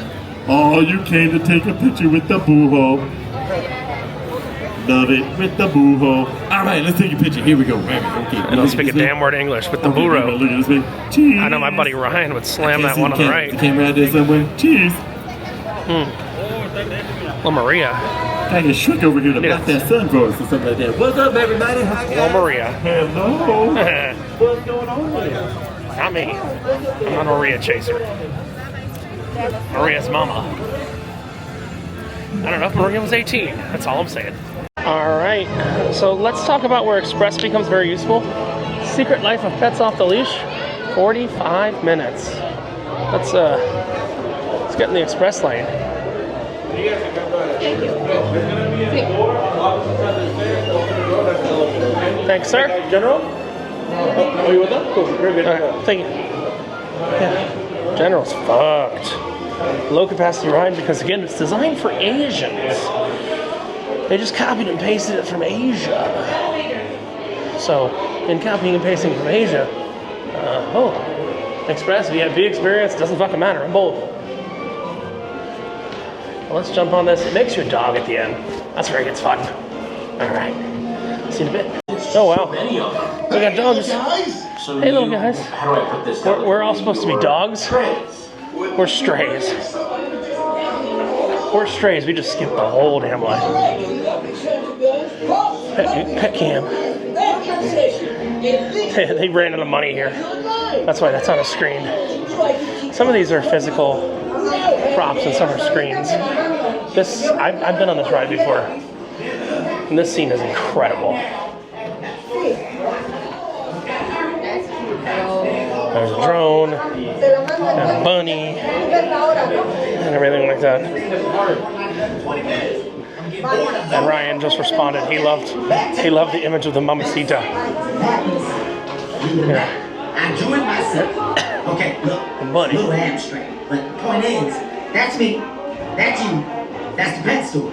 Oh, you came to take a picture with the boo-ho. Love it, with the boo-ho. All right, let's take a picture. Here we go. Okay, I don't speak a damn word of English with the boo-ro. Look at this thing. Cheese. I know my buddy Ryan would slam that one on the right. The camera out there somewhere. Cheese. La Maria. I get Shrek over here to block that sun for us or something like that. What's up, everybody? Hi, guys. La Maria. Hello. What's going on here? Not me. I'm not a Maria chaser. Maria's mama. I don't know if Maria was 18. That's all I'm saying. Alright, so let's talk about where Express becomes very useful. Secret Life of Pets Off the Leash, 45 minutes. Let's get in the Express lane. Thanks, sir. General? Oh, you with them? Cool, very good. Alright, thank you. Yeah. General's fucked. Low capacity ride because, again, it's designed for Asians. They just copied and pasted it from Asia. So, in copying and pasting from Asia, Express, VIP experience, doesn't fucking matter. I'm both. Well, let's jump on this. It makes you a dog at the end. That's where it gets fun. Alright. See you in a bit. Oh, wow. We got dogs. Hey, little guys. How do I put this? We're all supposed to be dogs. We're strays. We're strays. We just skipped the whole damn line. Pet cam. They ran out of money here. That's why that's on a screen. Some of these are physical props and some are screens. I've been on this ride before. And this scene is incredible. There's a drone, and a bunny, and everything like that. And Ryan just responded. He loved the image of the mamacita. Yeah. I enjoyed myself. Okay, look, a little abstract, but the point is, that's me, that's you, that's the pet store.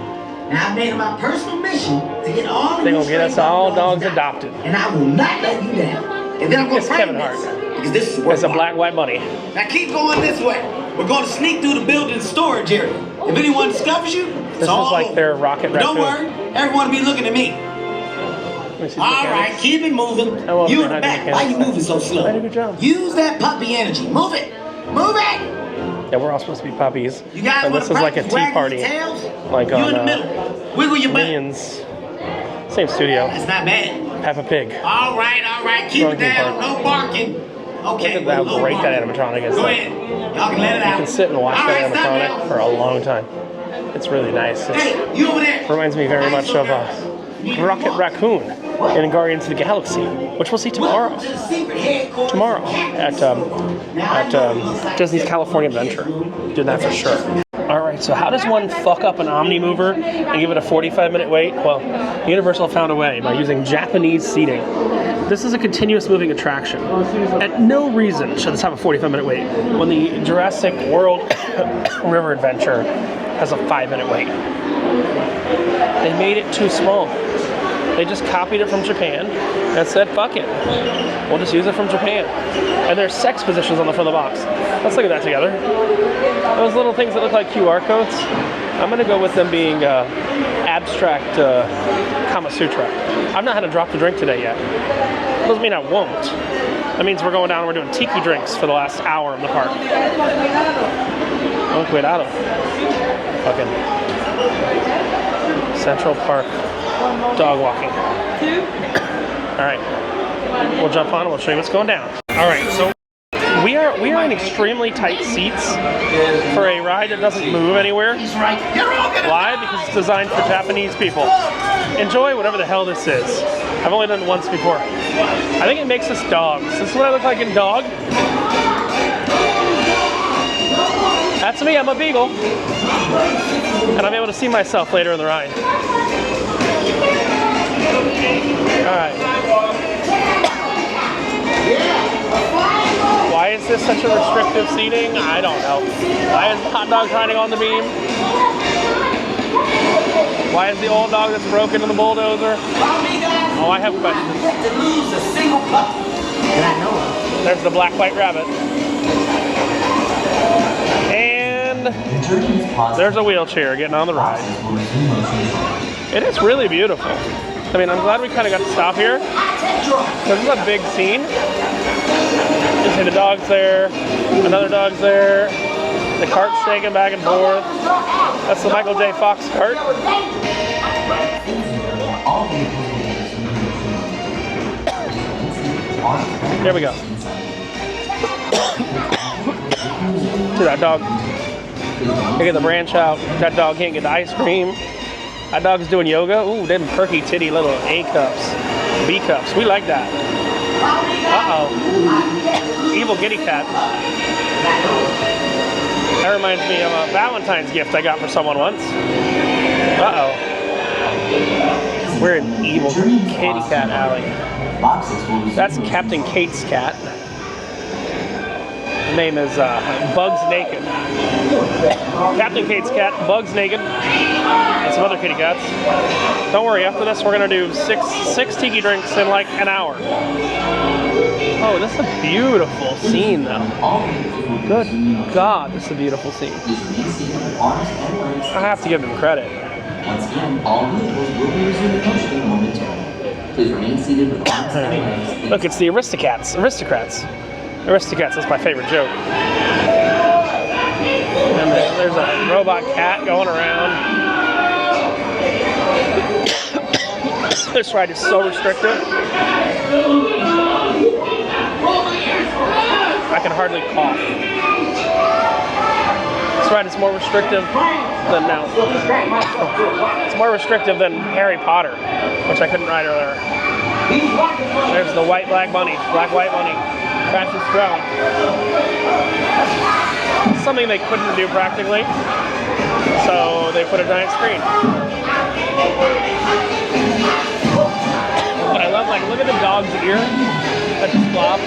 Now I've made it my personal mission to get all They're gonna get us all dogs adopted. and I will not let you down. And then I'm gonna It's frame Kevin this, Hart. because this is It's a black white bunny. Now keep going this way. We're going to sneak through the building storage area. If anyone discovers you, it's This all is like over. their rocket But don't raccoon. worry, everyone will be looking at me. All right, keep it moving. You in the back, why you moving so slow? Good job. Use that puppy energy. Move it. Move it. Yeah, we're all supposed to be puppies. You guys And want this to is like a practice tea wagging party. your tails? Like You on in the middle. Wiggle your butt. Minions. Same studio. That's not bad. Peppa Pig. All right. Keep it Donkey down. Park. No barking. Okay. Look at how no great barking. that animatronic is. Go ahead. Y'all can let it You out. can sit and watch All that right, stop animatronic now. for a long time. It's really nice. Hey, you over there. Reminds me very much of Rocket Raccoon in Guardians of the Galaxy, which we'll see tomorrow. Tomorrow at Disney's California Adventure. Doing that for sure. All right, so how does one fuck up an Omni mover and give it a 45-minute wait? Well, Universal found a way by using Japanese seating. This is a continuous moving attraction. At no reason should this have a 45-minute wait when the Jurassic World River Adventure has a 5-minute wait. They made it too small. They just copied it from Japan and said, fuck it. We'll just use it from Japan. And there's sex positions on the front of the box. Let's look at that together. Those little things that look like QR codes, I'm gonna go with them being abstract Kama Sutra. I've not had a drop to drink today yet. Doesn't mean I won't. That means we're going down and we're doing tiki drinks for the last hour of the park. Oh, cuidado. Fucking Central Park dog walking. All right, we'll jump on and we'll show you what's going down. All right, so we are in extremely tight seats for a ride that doesn't move anywhere. Why? Because it's designed for Japanese people. Enjoy whatever the hell this is. I've only done it once before. I think it makes us dogs. This is what I look like in dog. That's me, I'm a beagle. And I'm able to see myself later in the ride. Alright. Why is this such a restrictive seating? I don't know. Why is hot dog riding on the beam? Why is the old dog that's broken in the bulldozer? Oh, I have questions. There's the black white rabbit. And there's a wheelchair getting on the ride. It is really beautiful. I mean, I'm glad we kind of got to stop here. This is a big scene. You see the dog's there, another dog's there, the cart's shaking back and forth. That's the Michael J. Fox cart. There we go. See that dog? Look at the branch out. That dog can't get the ice cream. That dog's doing yoga. Ooh, them perky titty little A cups, B cups. We like that. Uh-oh. Evil kitty cat. That reminds me of a Valentine's gift I got for someone once. Uh-oh. We're in evil kitty cat alley. That's Captain Kate's cat. His name is Bugs Naked. Captain Kate's cat, Bugs Naked. And some other kitty cats. Don't worry, after this we're gonna do six tiki drinks in like an hour. Oh, this is a beautiful scene though. Good God, this is a beautiful scene. I have to give them credit. Once again, all vehicles will be resuming functioning momentarily. Please remain seated with arms and legs. Look, it's the Aristocrats. Aristocrats, that's my favorite joke. And There's a robot cat going around. This ride is so restrictive. I can hardly cough. This ride is more restrictive than now. It's more restrictive than Harry Potter, which I couldn't ride earlier. There's the white black bunny, black white bunny, crashes throne. Something they couldn't do practically, so they put a giant screen. But I love, like, look at the dog's ear that just flops.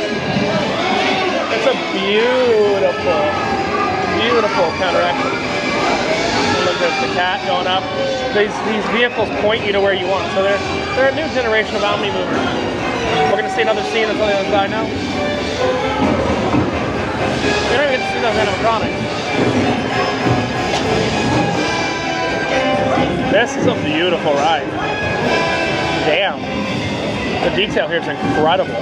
It's a beautiful, beautiful counteraction. Look, there's the cat going up. These vehicles point you to where you want, so they're a new generation of Omni movers. We're gonna see another scene that's on the other side now. We don't even get to see those animatronics. This is a beautiful ride. Damn. The detail here is incredible.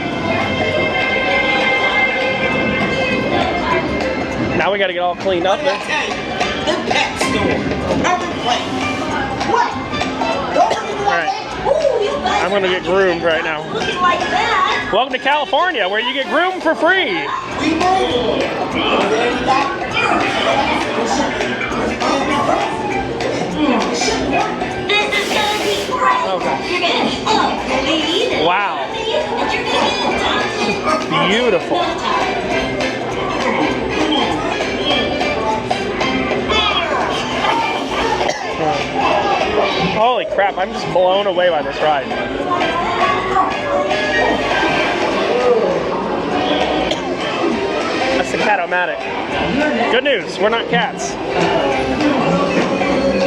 Now we gotta get all cleaned up. The pet store. Perfect place. What? Alright. I'm gonna get groomed right now. Looking like that. Welcome to California, where you get groomed for free. This is gonna be great. Okay. You're gonna be up, Wow. and you're gonna get Beautiful. Holy crap, I'm just blown away by this ride. That's the Cat-O-Matic. Good news, we're not cats.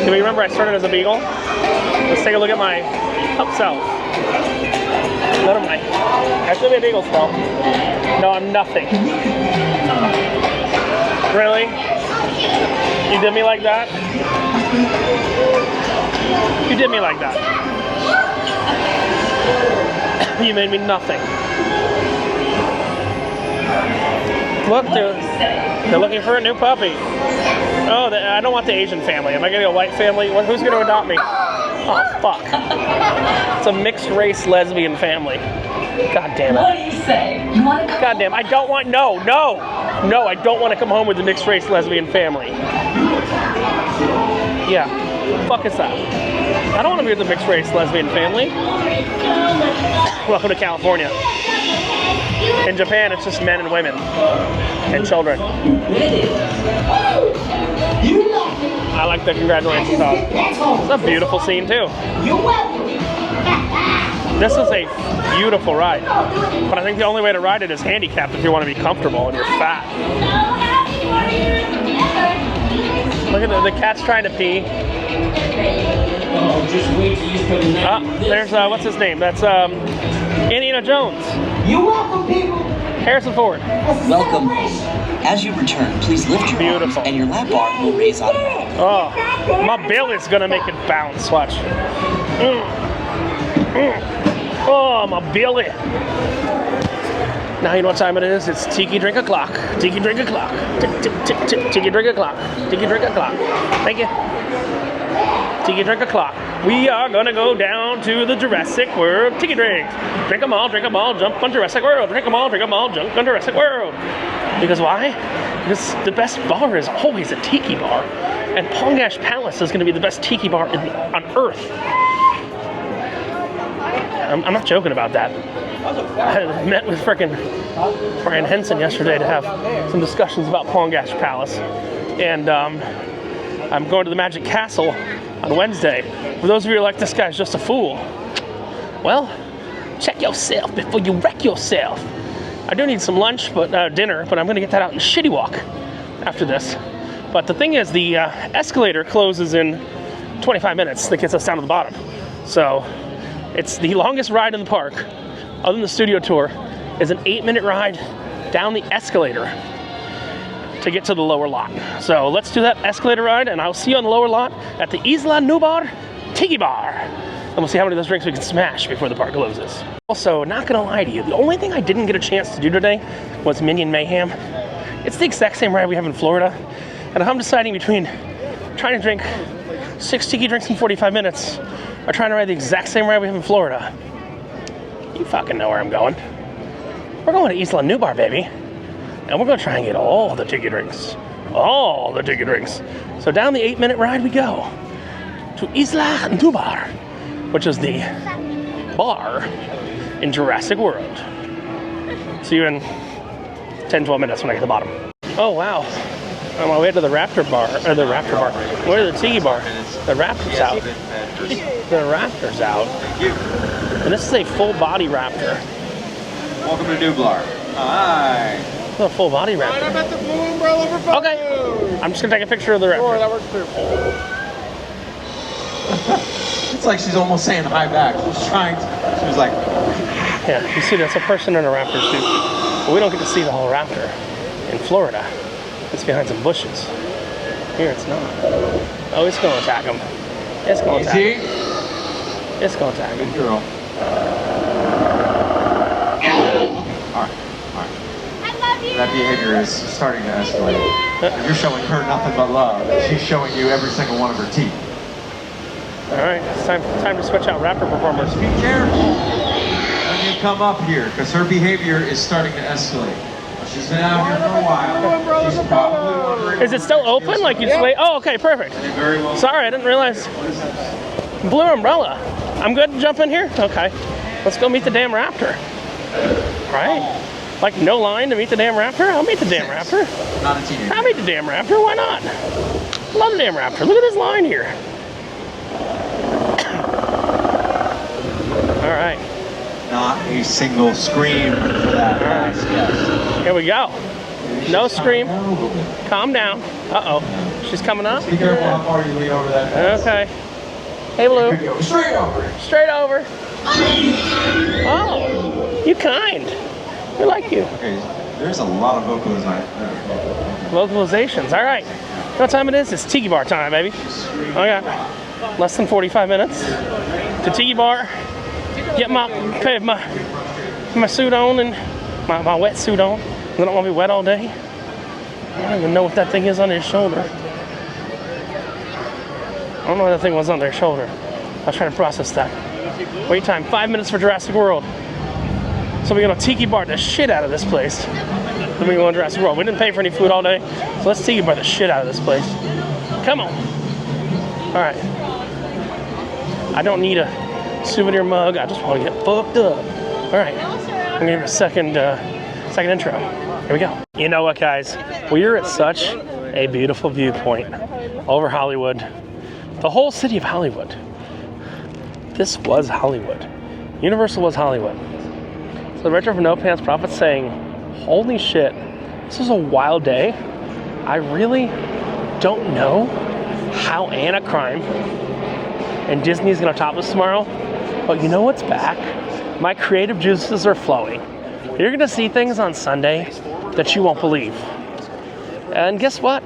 Do we remember I started as a beagle? Let's take a look at my up self. Never mind. I should be a beagle still. No, I'm nothing. Really? You did me like that? You did me like that. You made me nothing. Look, they're looking for a new puppy. Oh, I don't want the Asian family. Am I getting a white family? Who's going to adopt me? Oh, fuck. It's a mixed race lesbian family. God damn it. What do you say? You want to come? God damn, I don't want, no, I don't want to come home with the mixed race lesbian family. Yeah, fuck is that? I don't want to be with the mixed race lesbian family. Welcome to California. In Japan, it's just men and women and children. I like the congratulations dog. It's a beautiful scene too. This is a beautiful ride, but I think the only way to ride it is handicapped if you want to be comfortable and you're fat. Look at the cat's trying to pee. There's what's his name? That's Indiana Jones. You're welcome, people. Harrison Ford. Welcome. As you return, please lift your arms and your lap bar will raise automatically. Oh, my belly's gonna make it bounce. Watch. Oh, my belly. Now you know what time it is. It's Tiki Drink O'Clock. Tiki Drink O'Clock. Tiki Drink O'Clock. Tiki Drink O'Clock. Thank you. Tiki Drink O'Clock. We are gonna go down to the Jurassic World Tiki Drink. Drink 'em all, jump on Jurassic World. Drink 'em all, jump on Jurassic World. Because why? Because the best bar is always a tiki bar. And Pongash Palace is gonna be the best tiki bar on Earth. I'm not joking about that. I met with frickin' Brian Henson yesterday to have some discussions about Pongash Palace. And I'm going to the Magic Castle on Wednesday. For those of you who are like, this guy's just a fool. Well, check yourself before you wreck yourself. I do need some lunch, dinner, but I'm gonna get that out in Shitty Walk after this. But the thing is, the escalator closes in 25 minutes that gets us down to the bottom. So it's the longest ride in the park, other than the studio tour, is an 8-minute ride down the escalator to get to the lower lot. So let's do that escalator ride, and I'll see you on the lower lot at the Isla Nublar Tiki Bar. And we'll see how many of those drinks we can smash before the park closes. Also, not gonna lie to you, the only thing I didn't get a chance to do today was Minion Mayhem. It's the exact same ride we have in Florida, And I'm deciding between trying to drink 6 tiki drinks in 45 minutes or trying to ride the exact same ride we have in Florida. You fucking know where I'm going. We're going to Isla Nublar, baby. And we're going to try and get all the tiki drinks. All the tiki drinks. So down the 8-minute ride we go to Isla Nublar, which is the bar in Jurassic World. See you in 10-12 minutes when I get to the bottom. Oh wow. On my way to the Raptor bar, or the Raptor bar. Where is the tiki bar? The Raptor's out. The Raptor's out. And this is a full body Raptor. Welcome to Nublar. Hi. It's a full body Raptor. I'm at the Blue Umbrella for Okay. I'm just gonna take a picture of the Raptor. Sure, that works too. It's like she's almost saying hi back. She's trying to, she was like... Yeah, you see that's a person in a Raptor suit. But we don't get to see the whole Raptor. In Florida, it's behind some bushes. Here it's not. Oh, it's gonna attack him. It's gonna attack him. It's gonna attack him. Good girl. Alright. That behavior is starting to escalate. You're showing her nothing but love. She's showing you every single one of her teeth. Alright, it's time to switch out Raptor performers. Be careful when you come up here, because her behavior is starting to escalate. She's been out here for a while. She's probably wondering... Is it still open? Like you just wait? Oh, okay, perfect. Sorry, I didn't realize. Blue Umbrella. I'm good to jump in here? Okay. Let's go meet the damn Raptor. Right? Like no line to meet the damn Raptor? I'll meet the damn Raptor. Not a teenager. I'll meet the damn Raptor. Why not? Love the damn Raptor. Look at this line here. All right. Not a single scream for that. Nice, yes. Here we go. No scream. Calm down. Uh-oh. She's coming up. Be careful how far you lean over that fence. Okay. Hey, Blue. Go straight over. Straight over. Oh, you kind. We like you. Okay, there's a lot of Vocalizations. All right. You know what time it is? It's Tiki Bar time, baby. I got less than 45 minutes to Tiki Bar. Get my suit on and my wet suit on. I don't want to be wet all day. I don't even know what that thing is on his shoulder. I don't know what that thing was on their shoulder. I was trying to process that. Wait time, 5 minutes for Jurassic World. So we're gonna Tiki Bar the shit out of this place. Then we go on Jurassic World. We didn't pay for any food all day, so let's Tiki Bar the shit out of this place. Come on. All right. I don't need a souvenir mug. I just want to get fucked up. All right. I'm gonna give it a second intro. Here we go. You know what, guys? We're at such a beautiful viewpoint over Hollywood. The whole city of Hollywood. This was Hollywood. Universal was Hollywood. So the Retro for No Pants Prophet saying, holy shit, this is a wild day. I really don't know how Anna Crime and Disney's gonna top us tomorrow, but you know what's back? My creative juices are flowing. You're gonna see things on Sunday that you won't believe. And guess what?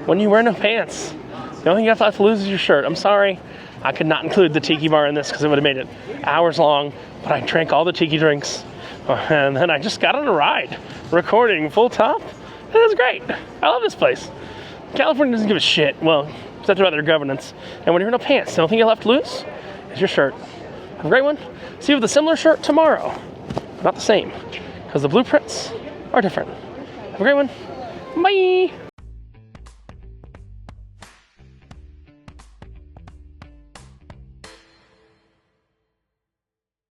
When you wear no pants, the only thing you have to lose is your shirt. I'm sorry, I could not include the Tiki Bar in this because it would have made it hours long, but I drank all the Tiki drinks, and then I just got on a ride, recording full top. It was great. I love this place. California doesn't give a shit, well, except about their governance. And when you're in no pants, the only thing you have to lose is your shirt. Have a great one. See you with a similar shirt tomorrow. Not the same, because the blueprints are different. Have a great one. Bye.